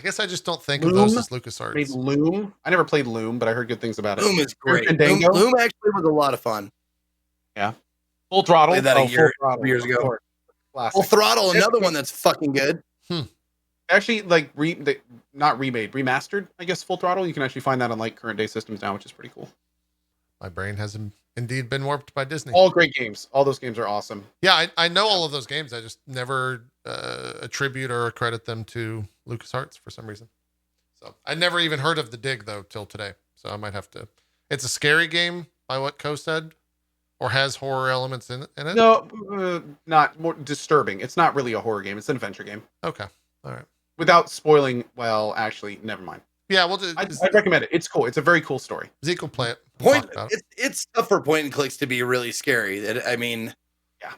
guess I just don't think of those as LucasArts. Made Loom. I never played Loom, but I heard good things about it. Loom is great. Fandango. Loom actually was a lot of fun. Yeah. Full Throttle. Played that years ago. Classic. Full Throttle, another one that's fucking good. Actually, like not remade, remastered. I guess Full Throttle. You can actually find that on like current day systems now, which is pretty cool. My brain has indeed been warped by Disney. All great games. All those games are awesome. Yeah, I know all of those games. I just never attribute or credit them to LucasArts for some reason. So I never even heard of the Dig though till today. So I might have to. It's a scary game by what Co said, or has horror elements in it. No, not more disturbing. It's not really a horror game. It's an adventure game. Okay, all right. Without spoiling, well, actually, never mind. Yeah, well, I'd recommend it. It's cool. It's a very cool story. Zeke will play it. We'll it's tough for point and clicks to be really scary. I mean, yeah,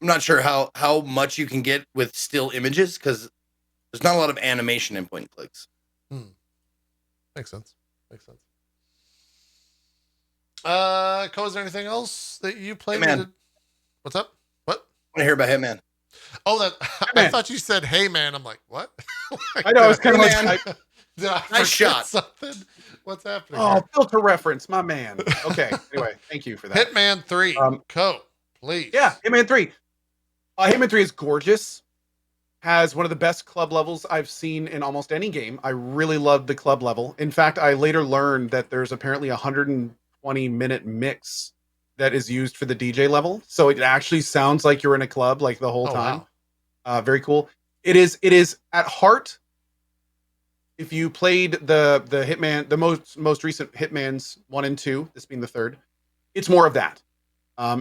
I'm not sure how much you can get with still images because there's not a lot of animation in point and clicks. Makes sense. Co, is there anything else that you played? Hitman. What's up? What? I want to hear about Hitman. Oh, that I thought you said, "Hey, man." I'm like, what? I know. It's kind of like did I nice shot. Something? What's happening? Oh, here? filter reference, my man. Okay. Anyway, thank you for that. Hitman 3. Co, please. Yeah, Hitman 3. Hitman 3 is gorgeous. Has one of the best club levels I've seen in almost any game. I really loved the club level. In fact, I later learned that there's apparently a 120-minute mix that is used for the DJ level. So it actually sounds like you're in a club like the whole time. Wow. Very cool. It is at heart. If you played the Hitman, the most recent Hitmans 1 and 2, this being the third, it's more of that.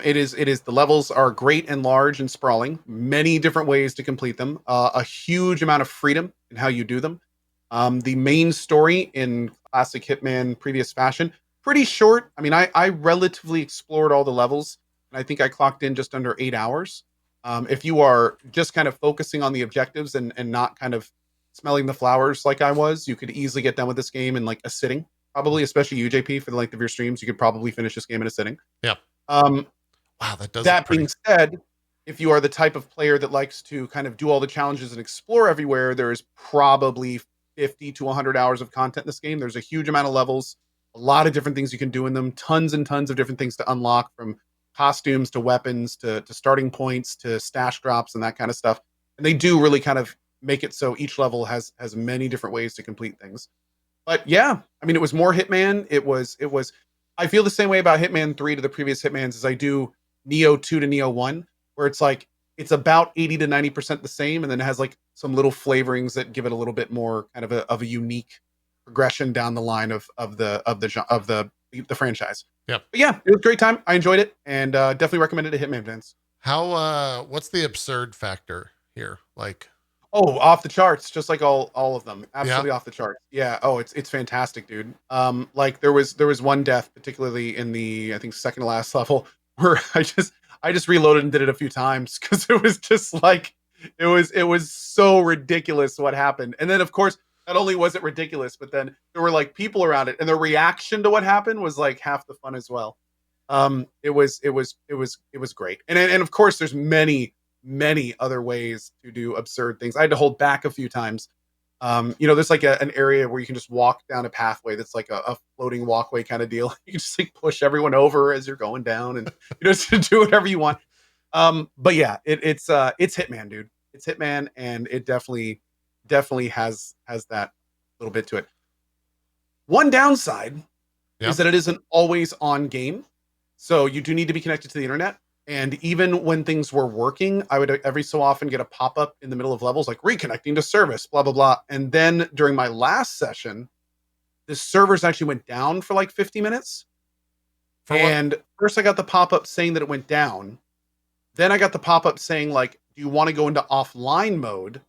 It is the levels are great and large and sprawling, many different ways to complete them, a huge amount of freedom in how you do them. The main story in classic Hitman previous fashion, pretty short. I mean, I relatively explored all the levels, and I think I clocked in just under 8 hours. If you are just kind of focusing on the objectives and not kind of smelling the flowers like I was, you could easily get done with this game in like a sitting. probably, especially UJP for the length of your streams. You could probably finish this game in a sitting. Yep. Um, Wow, that does. that being said, if you are the type of player that likes to kind of do all the challenges and explore everywhere, there is probably 50 to 100 hours of content in this game. There's a huge amount of levels, a lot of different things you can do in them, tons and tons of different things to unlock, from costumes to weapons to starting points to stash drops and that kind of stuff. And they do really kind of make it so each level has many different ways to complete things. But yeah, I mean, it was more Hitman. It was. I feel the same way about Hitman 3 to the previous Hitmans as I do Nioh 2 to Nioh 1, where it's like it's about 80 to 90% the same, and then it has like some little flavorings that give it a little bit more kind of a unique progression down the line of the franchise. Yep. But yeah, it was a great time. I enjoyed it, and definitely recommend it to Hitman fans. How what's the absurd factor here? Like, oh, off the charts, just like all of them. Absolutely Yeah. off the charts. Yeah. Oh, it's fantastic, dude. Like there was one death, particularly in the I think second to last level, where I just reloaded and did it a few times because it was just like it was so ridiculous what happened. And then of course, not only was it ridiculous, but then there were like people around it, and their reaction to what happened was like half the fun as well. It was great. And of course there's many other ways to do absurd things. I had to hold back a few times. There's like an area where you can just walk down a pathway that's like a floating walkway kind of deal. You can just like push everyone over as you're going down, and just do whatever you want. But yeah, it's Hitman, dude. It's Hitman, and it definitely has that little bit to it. One downside is that it isn't always on game, so you do need to be connected to the internet. And even when things were working, I would every so often get a pop-up in the middle of levels like reconnecting to service, blah, blah, blah. And then during my last session, the servers actually went down for like 50 minutes. And first I got the pop-up saying that it went down. Then I got the pop-up saying like, do you want to go into offline mode?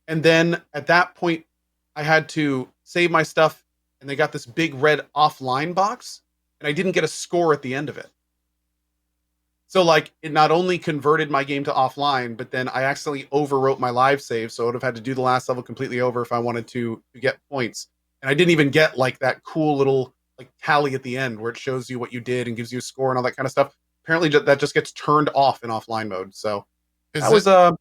And then at that point, I had to save my stuff, and they got this big red offline box, and I didn't get a score at the end of it. So like it not only converted my game to offline, but then I accidentally overwrote my live save. So I would have had to do the last level completely over if I wanted to get points. And I didn't even get like that cool little like tally at the end where it shows you what you did and gives you a score and all that kind of stuff. Apparently that just gets turned off in offline mode. So that was a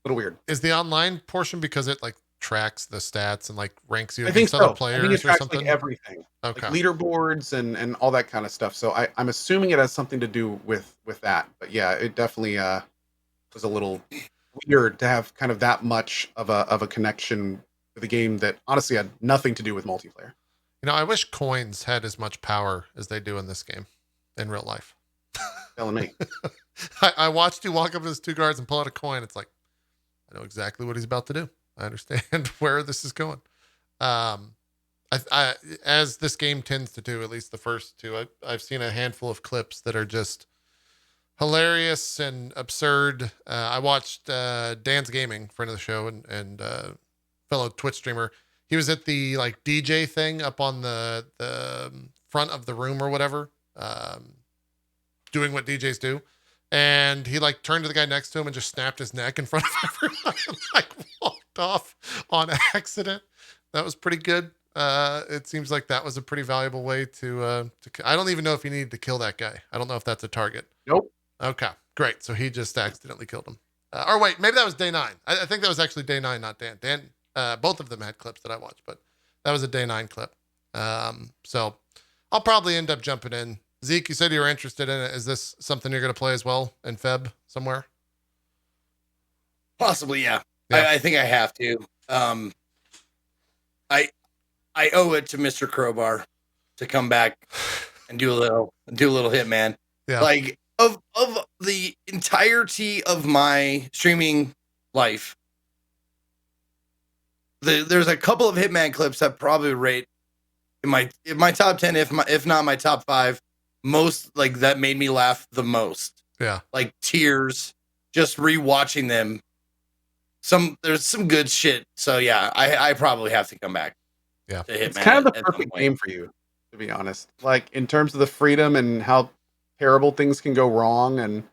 little weird. Is the online portion because it like tracks the stats and like ranks you against other players? I think it tracks or something? like everything. Okay. Like leaderboards and all that kind of stuff. So I'm assuming it has something to do with that. But yeah, it definitely was a little weird to have kind of that much of a connection with a game that honestly had nothing to do with multiplayer. I wish coins had as much power as they do in this game in real life. Telling me. I watched you walk up to his 2 guards and pull out a coin. It's like, I know exactly what he's about to do. I understand where this is going. I as this game tends to do, at least the first 2, I've seen a handful of clips that are just hilarious and absurd. I watched Dan's Gaming, friend of the show and fellow Twitch streamer. He was at the like DJ thing up on the front of the room or whatever, doing what DJs do. And he like turned to the guy next to him and just snapped his neck in front of everyone and like walked off on accident. That was pretty good. It seems like that was a pretty valuable way to I don't even know if he needed to kill that guy. I don't know if that's a target. Nope. Okay, great. So he just accidentally killed him. Or wait, maybe that was day 9. I think that was actually day 9, not Dan. Dan, both of them had clips that I watched, but that was a day 9 clip. So I'll probably end up jumping in. Zeke, you said you were interested in it. Is this something you're going to play as well in Feb somewhere? Possibly, yeah. I think I have to. I owe it to Mr. Crowbar to come back and do a little Hitman. Yeah. Like of the entirety of my streaming life, there's a couple of Hitman clips that probably rate in my top 10, if not my top 5. Most like that made me laugh the most. Yeah. Like tears just rewatching them. There's some good shit. So yeah, I probably have to come back. Yeah. To Hitman. It's kind of the perfect game for you, to be honest. Like in terms of the freedom and how terrible things can go wrong, and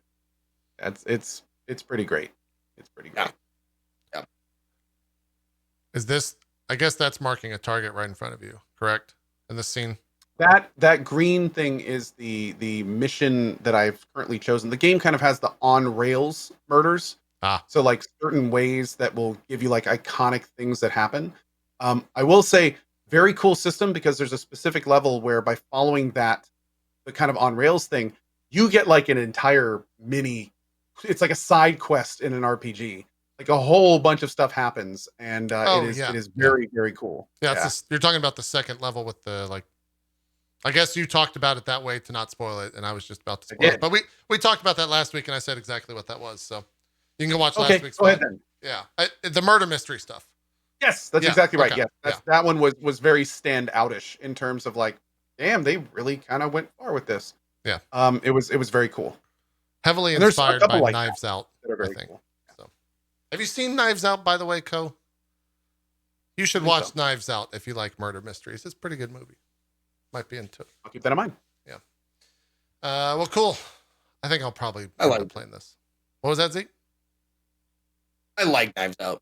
it's pretty great. It's pretty great. Yeah. Is this, I guess that's marking a target right in front of you, correct? in the scene? That green thing is the mission that I've currently chosen. The game kind of has the on rails murders. So like certain ways that will give you like iconic things that happen. I will say very cool system because there's a specific level where by following that, the kind of on rails thing, you get like an entire mini, it's like a side quest in an RPG. Like a whole bunch of stuff happens, and it is very, very cool. Yeah, you're talking about the second level with the like. I guess you talked about it that way to not spoil it, and I was just about to spoil it. But we talked about that last week, and I said exactly what that was. So you can go watch last week's. Go ahead then. Yeah, the murder mystery stuff. Yes, that's exactly right. Yes, that one was very stand outish in terms of like, damn, they really kind of went far with this. Yeah. It was very cool. Heavily inspired by like Knives Out. That are very cool. So, have you seen Knives Out, by the way, Co? You should watch Knives Out if you like murder mysteries. It's a pretty good movie. Might be into it. I'll keep that in mind. Yeah. Well, cool. I think I'll probably end up playing this. What was that, Zeke? I like Knives Out.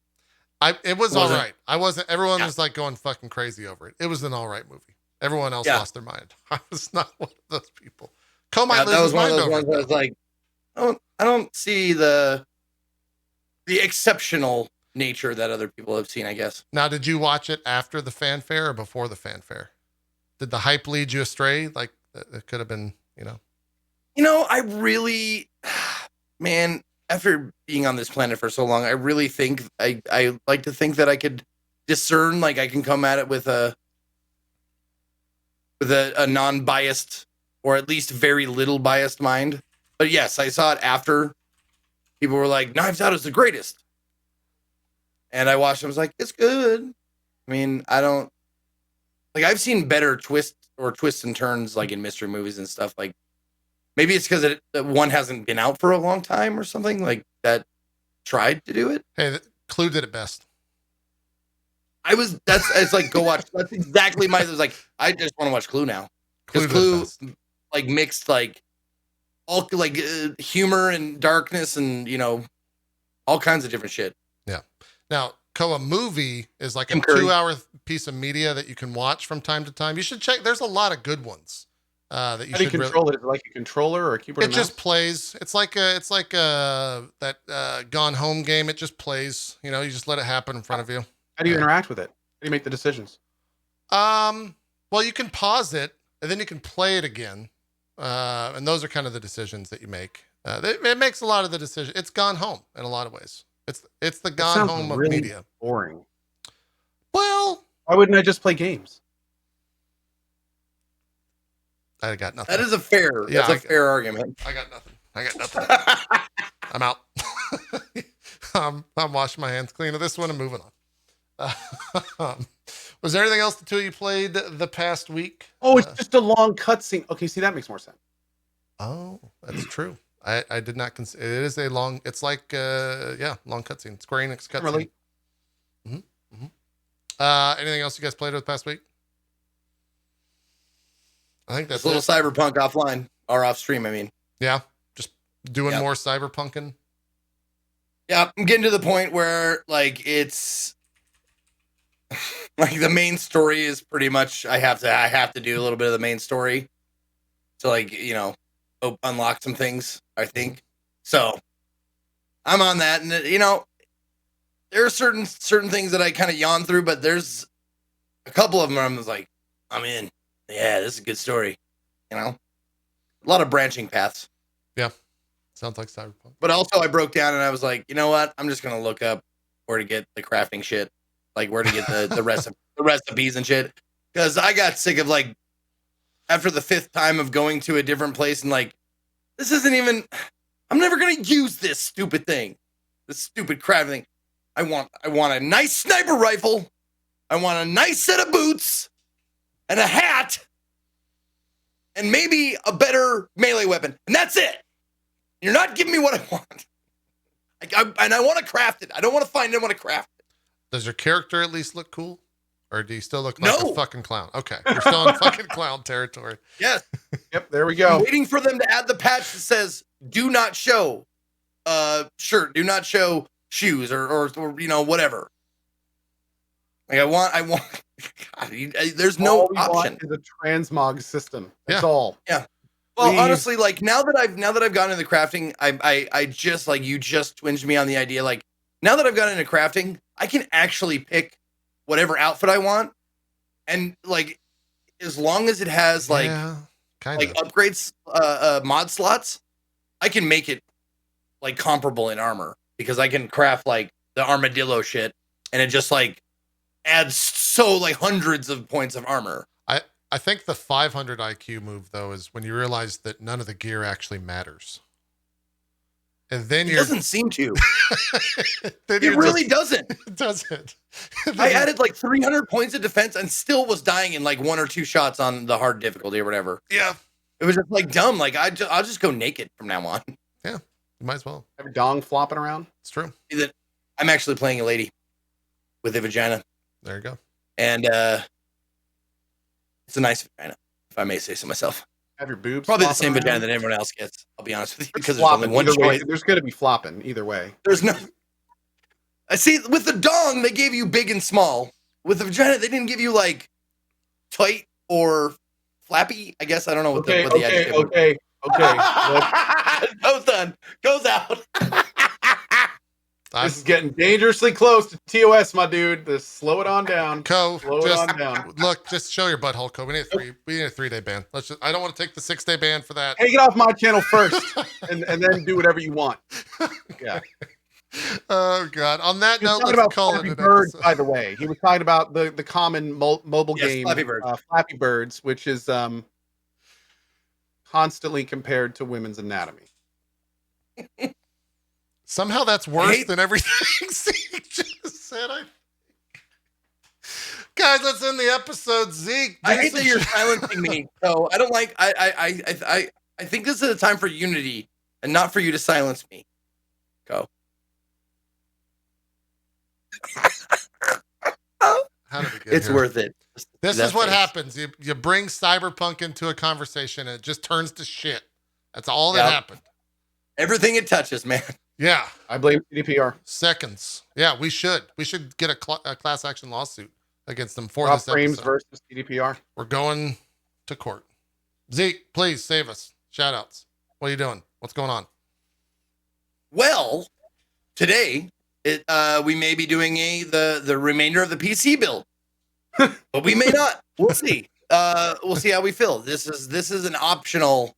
It was all right. I wasn't. Everyone was like going fucking crazy over it. It was an all right movie. Everyone else lost their mind. I was not one of those people. That was one of those ones where I was like, I don't see the exceptional nature that other people have seen, I guess. Now, did you watch it after the fanfare or before the fanfare? Did the hype lead you astray? Like it could have been, I really, man, after being on this planet for so long, I really think I like to think that I could discern, like I can come at it with a non-biased or at least very little biased mind. But yes, I saw it after people were like, Knives Out is the greatest. And I watched it. I was like, it's good. I mean, I've seen better twists and turns like in mystery movies and stuff. Like maybe it's because one hasn't been out for a long time or something like that. Tried to do it. Hey, Clue did it best. It's like, go watch. That's exactly I was like, I just want to watch Clue now. Because Clue like mixed like all like humor and darkness and, all kinds of different shit. Yeah. Now, a movie is like a 2-hour piece of media that you can watch from time to time. You should check. There's a lot of good ones that you should control it. Is it like a controller or a keyboard? It just plays. It's like that Gone Home game. It just plays. You just let it happen in front of you. How do you interact with it? How do you make the decisions? Well, you can pause it and then you can play it again. And those are kind of the decisions that you make. It makes a lot of the decisions. It's Gone Home in a lot of ways. It's the Gone Home of media. Boring. Well, why wouldn't I just play games? I got nothing. That is a fair argument. I got nothing. I'm out. I'm washing my hands clean of this one and moving on. Was there anything else the two of you played the past week? Oh, it's just a long cutscene. Okay, see, that makes more sense. Oh, that's true. I did not consider it is a long. It's like long cutscene. Square Enix cutscene. Really? Mm-hmm. Mm-hmm. Anything else you guys played with past week? I think that's a little Cyberpunk offline or off stream. I mean, yeah, just doing more cyberpunking. Yeah, I'm getting to the point where like it's like the main story is pretty much I have to do a little bit of the main story to like unlock some things. I think so. I'm on that, and there are certain things that I kind of yawn through, but there's a couple of them where I'm just like, I'm in. Yeah, this is a good story. A lot of branching paths. Yeah, sounds like Cyberpunk. But also, I broke down and I was like, you know what? I'm just gonna look up where to get the crafting shit, like where to get the recipes and shit, because I got sick of like after the 5th time of going to a different place and like this isn't even. I'm never gonna use this stupid thing, this stupid crafting thing. I want a nice sniper rifle. I want a nice set of boots. And a hat, and maybe a better melee weapon, and that's it. You're not giving me what I want. And I want to craft it. I don't want to find it. I want to craft it. Does your character at least look cool? Or do you still look like a fucking clown? Okay, you're still in fucking clown territory. Yes. Yep, there we go. I'm waiting for them to add the patch that says, do not show shirt, do not show shoes, or whatever. Like I want. God, there's no All we option. want is a transmog system. That's Yeah. all. Yeah. Well, Please. honestly, like now that I've gotten into crafting, I just like you just twinged me on the idea. Like now that I've gotten into crafting, I can actually pick whatever outfit I want, and like as long as it has like upgrades, mod slots, I can make it like comparable in armor because I can craft like the armadillo shit, and it just like adds so like hundreds of points of armor. I think the 500 IQ move though is when you realize that none of the gear actually matters, and then It doesn't seem to. Then It really doesn't. It doesn't. I added like 300 points of defense and still was dying in like 1 or 2 shots on the hard difficulty or whatever. Yeah, it was just like dumb. Like I'll just go naked from now on. Yeah, you might as well have a dong flopping around. It's true. I'm actually playing a lady with a vagina. There you go. And it's a nice vagina, if I may say so myself. Have your boobs probably the same around. vagina that everyone else gets. I'll be honest with you, because there's only one choice. There's going to be flopping either way. There's no. I see. With the dong, they gave you big and small. With the vagina, they didn't give you like tight or flappy. I guess I don't know what the adjective. Okay. Goes done. Goes out. This is getting dangerously close to TOS, my dude. Just slow it on down. Co, slow it on down. Look, just show your butthole, Co. We need a 3-day ban. I don't want to take the 6-day ban for that. Take it off my channel first, and then do whatever you want. Yeah. Oh God. On that note, let's let's call Flappy it. Birds, by the way, he was talking about the common mobile game, Flappy Birds, which is constantly compared to women's anatomy. Somehow that's worse than everything Zeke just said. Guys, let's end the episode. Zeke, I hate that you're silencing me. So I don't like. I think this is a time for unity and not for you to silence me. Go. How did we get It's here? worth it. This is what happens. You bring cyberpunk into a conversation and it just turns to shit. That's all that happened. Everything it touches, man. Yeah. I blame GDPR. Seconds. Yeah, we should. We should get a class action lawsuit against them for Rough this episode. frames versus GDPR. We're going to court. Zeke, please save us. Shout outs. What are you doing? What's going on? Well, today we may be doing the remainder of the PC build, but we may not. We'll see. We'll see how we feel. This is an optional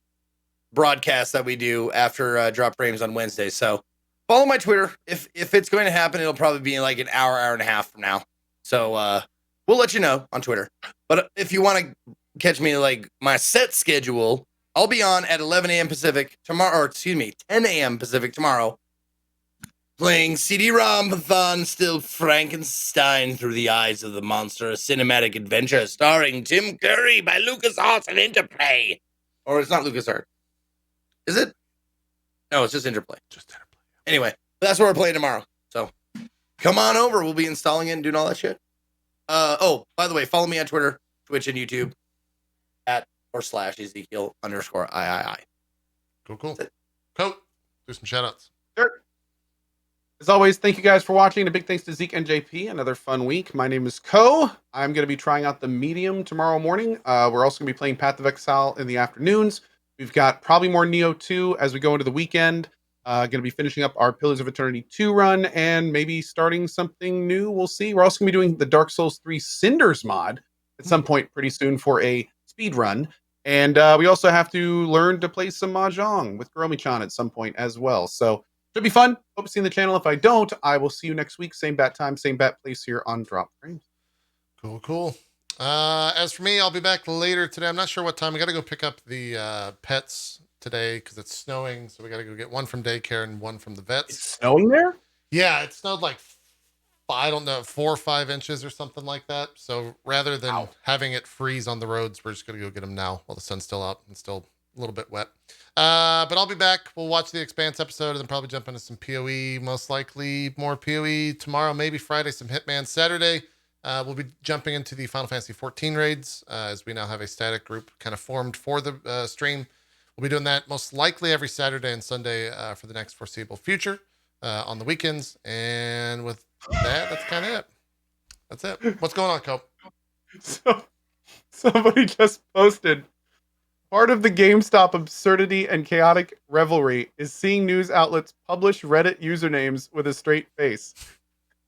broadcast that we do after drop frames on Wednesday. So follow my Twitter. If it's going to happen, it'll probably be in like an hour and a half from now. So we'll let you know on Twitter. But if you want to catch me like my set schedule, I'll be on at 11 a.m. Pacific tomorrow, or excuse me, 10 a.m. Pacific tomorrow, playing CD-ROM-a-thon, still Frankenstein through the eyes of the monster, a cinematic adventure starring Tim Curry by LucasArts and Interplay. Or it's not LucasArts. Is it? No, it's just Interplay. Anyway, that's what we're playing tomorrow. So come on over. We'll be installing it and doing all that shit. Oh, by the way, follow me on Twitter, Twitch, and YouTube @/Ezekiel_III. Cool. Cool. Do some shout outs. Sure. As always, thank you guys for watching. A big thanks to Zeke and JP. Another fun week. My name is Ko. I'm going to be trying out the Medium tomorrow morning. We're also going to be playing Path of Exile in the afternoons. We've got probably more Nioh 2 as we go into the weekend. Going to be finishing up our Pillars of Eternity 2 run and maybe starting something new. We'll see. We're also going to be doing the Dark Souls 3 Cinders mod at some point pretty soon for a speed run. And we also have to learn to play some Mahjong with Guromi-chan at some point as well. So should be fun. Hope to see you in the channel. If I don't, I will see you next week. Same bat time, same bat place here on Drop Frames. Cool. As for me, I'll be back later today. I'm not sure what time. We got to go pick up the pets today because it's snowing. So we got to go get one from daycare and one from the vets. It's snowing there? Yeah, it snowed like, I don't know, 4 or 5 inches or something like that. So rather than having it freeze on the roads, we're just going to go get them now while the sun's still out and still a little bit wet. But I'll be back. We'll watch the Expanse episode and then probably jump into some PoE, most likely more PoE tomorrow, maybe Friday, some Hitman Saturday. We'll be jumping into the Final Fantasy 14 raids as we now have a static group kind of formed for the stream. We'll be doing that most likely every Saturday and Sunday for the next foreseeable future on the weekends. And with that, that's kind of it. That's it. What's going on, Cope? So somebody just posted. Part of the GameStop absurdity and chaotic revelry is seeing news outlets publish Reddit usernames with a straight face.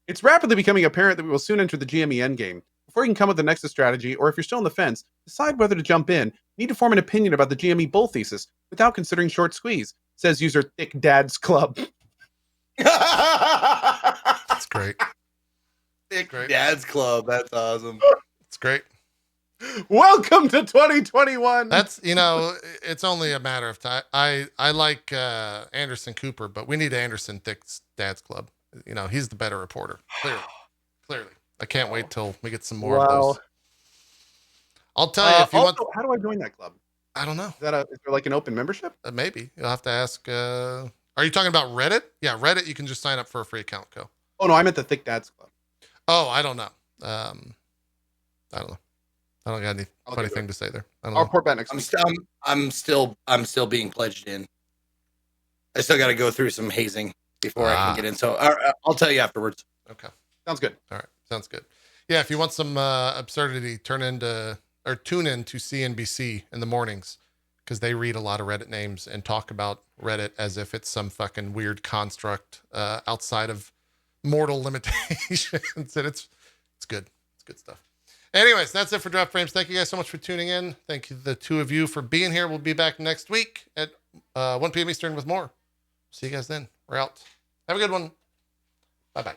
It's rapidly becoming apparent that we will soon enter the GME endgame. Before you can come with the Nexus strategy, or if you're still on the fence, decide whether to jump in. You need to form an opinion about the GME bull thesis without considering short squeeze, says user Thick Dad's Club. That's great. Thick Great. Dad's Club. That's awesome. It's great. Welcome to 2021. That's, it's only a matter of time. I like Anderson Cooper, but we need Anderson Thick's Dad's Club. He's the better reporter. Clearly. I can't wait till we get some more of those. I'll tell you if you want. How do I join that club? I don't know. Is there like an open membership? Maybe you'll have to ask. Are you talking about Reddit? Yeah, Reddit. You can just sign up for a free account. Go. Oh no, I meant the Thick Dad's Club. Oh, I don't know. I don't know. I don't got any funny thing to say there. I don't I'll know. report back next week. I'm still being pledged in. I still got to go through some hazing before I can get in. So I'll tell you afterwards. Okay. Sounds good. All right. Sounds good. Yeah. If you want some absurdity, tune in to CNBC in the mornings because they read a lot of Reddit names and talk about Reddit as if it's some fucking weird construct outside of mortal limitations. And it's good. It's good stuff. Anyways, that's it for Drop Frames. Thank you guys so much for tuning in. Thank you, the two of you, for being here. We'll be back next week at 1 p.m. Eastern with more. See you guys then. We're out. Have a good one. Bye-bye.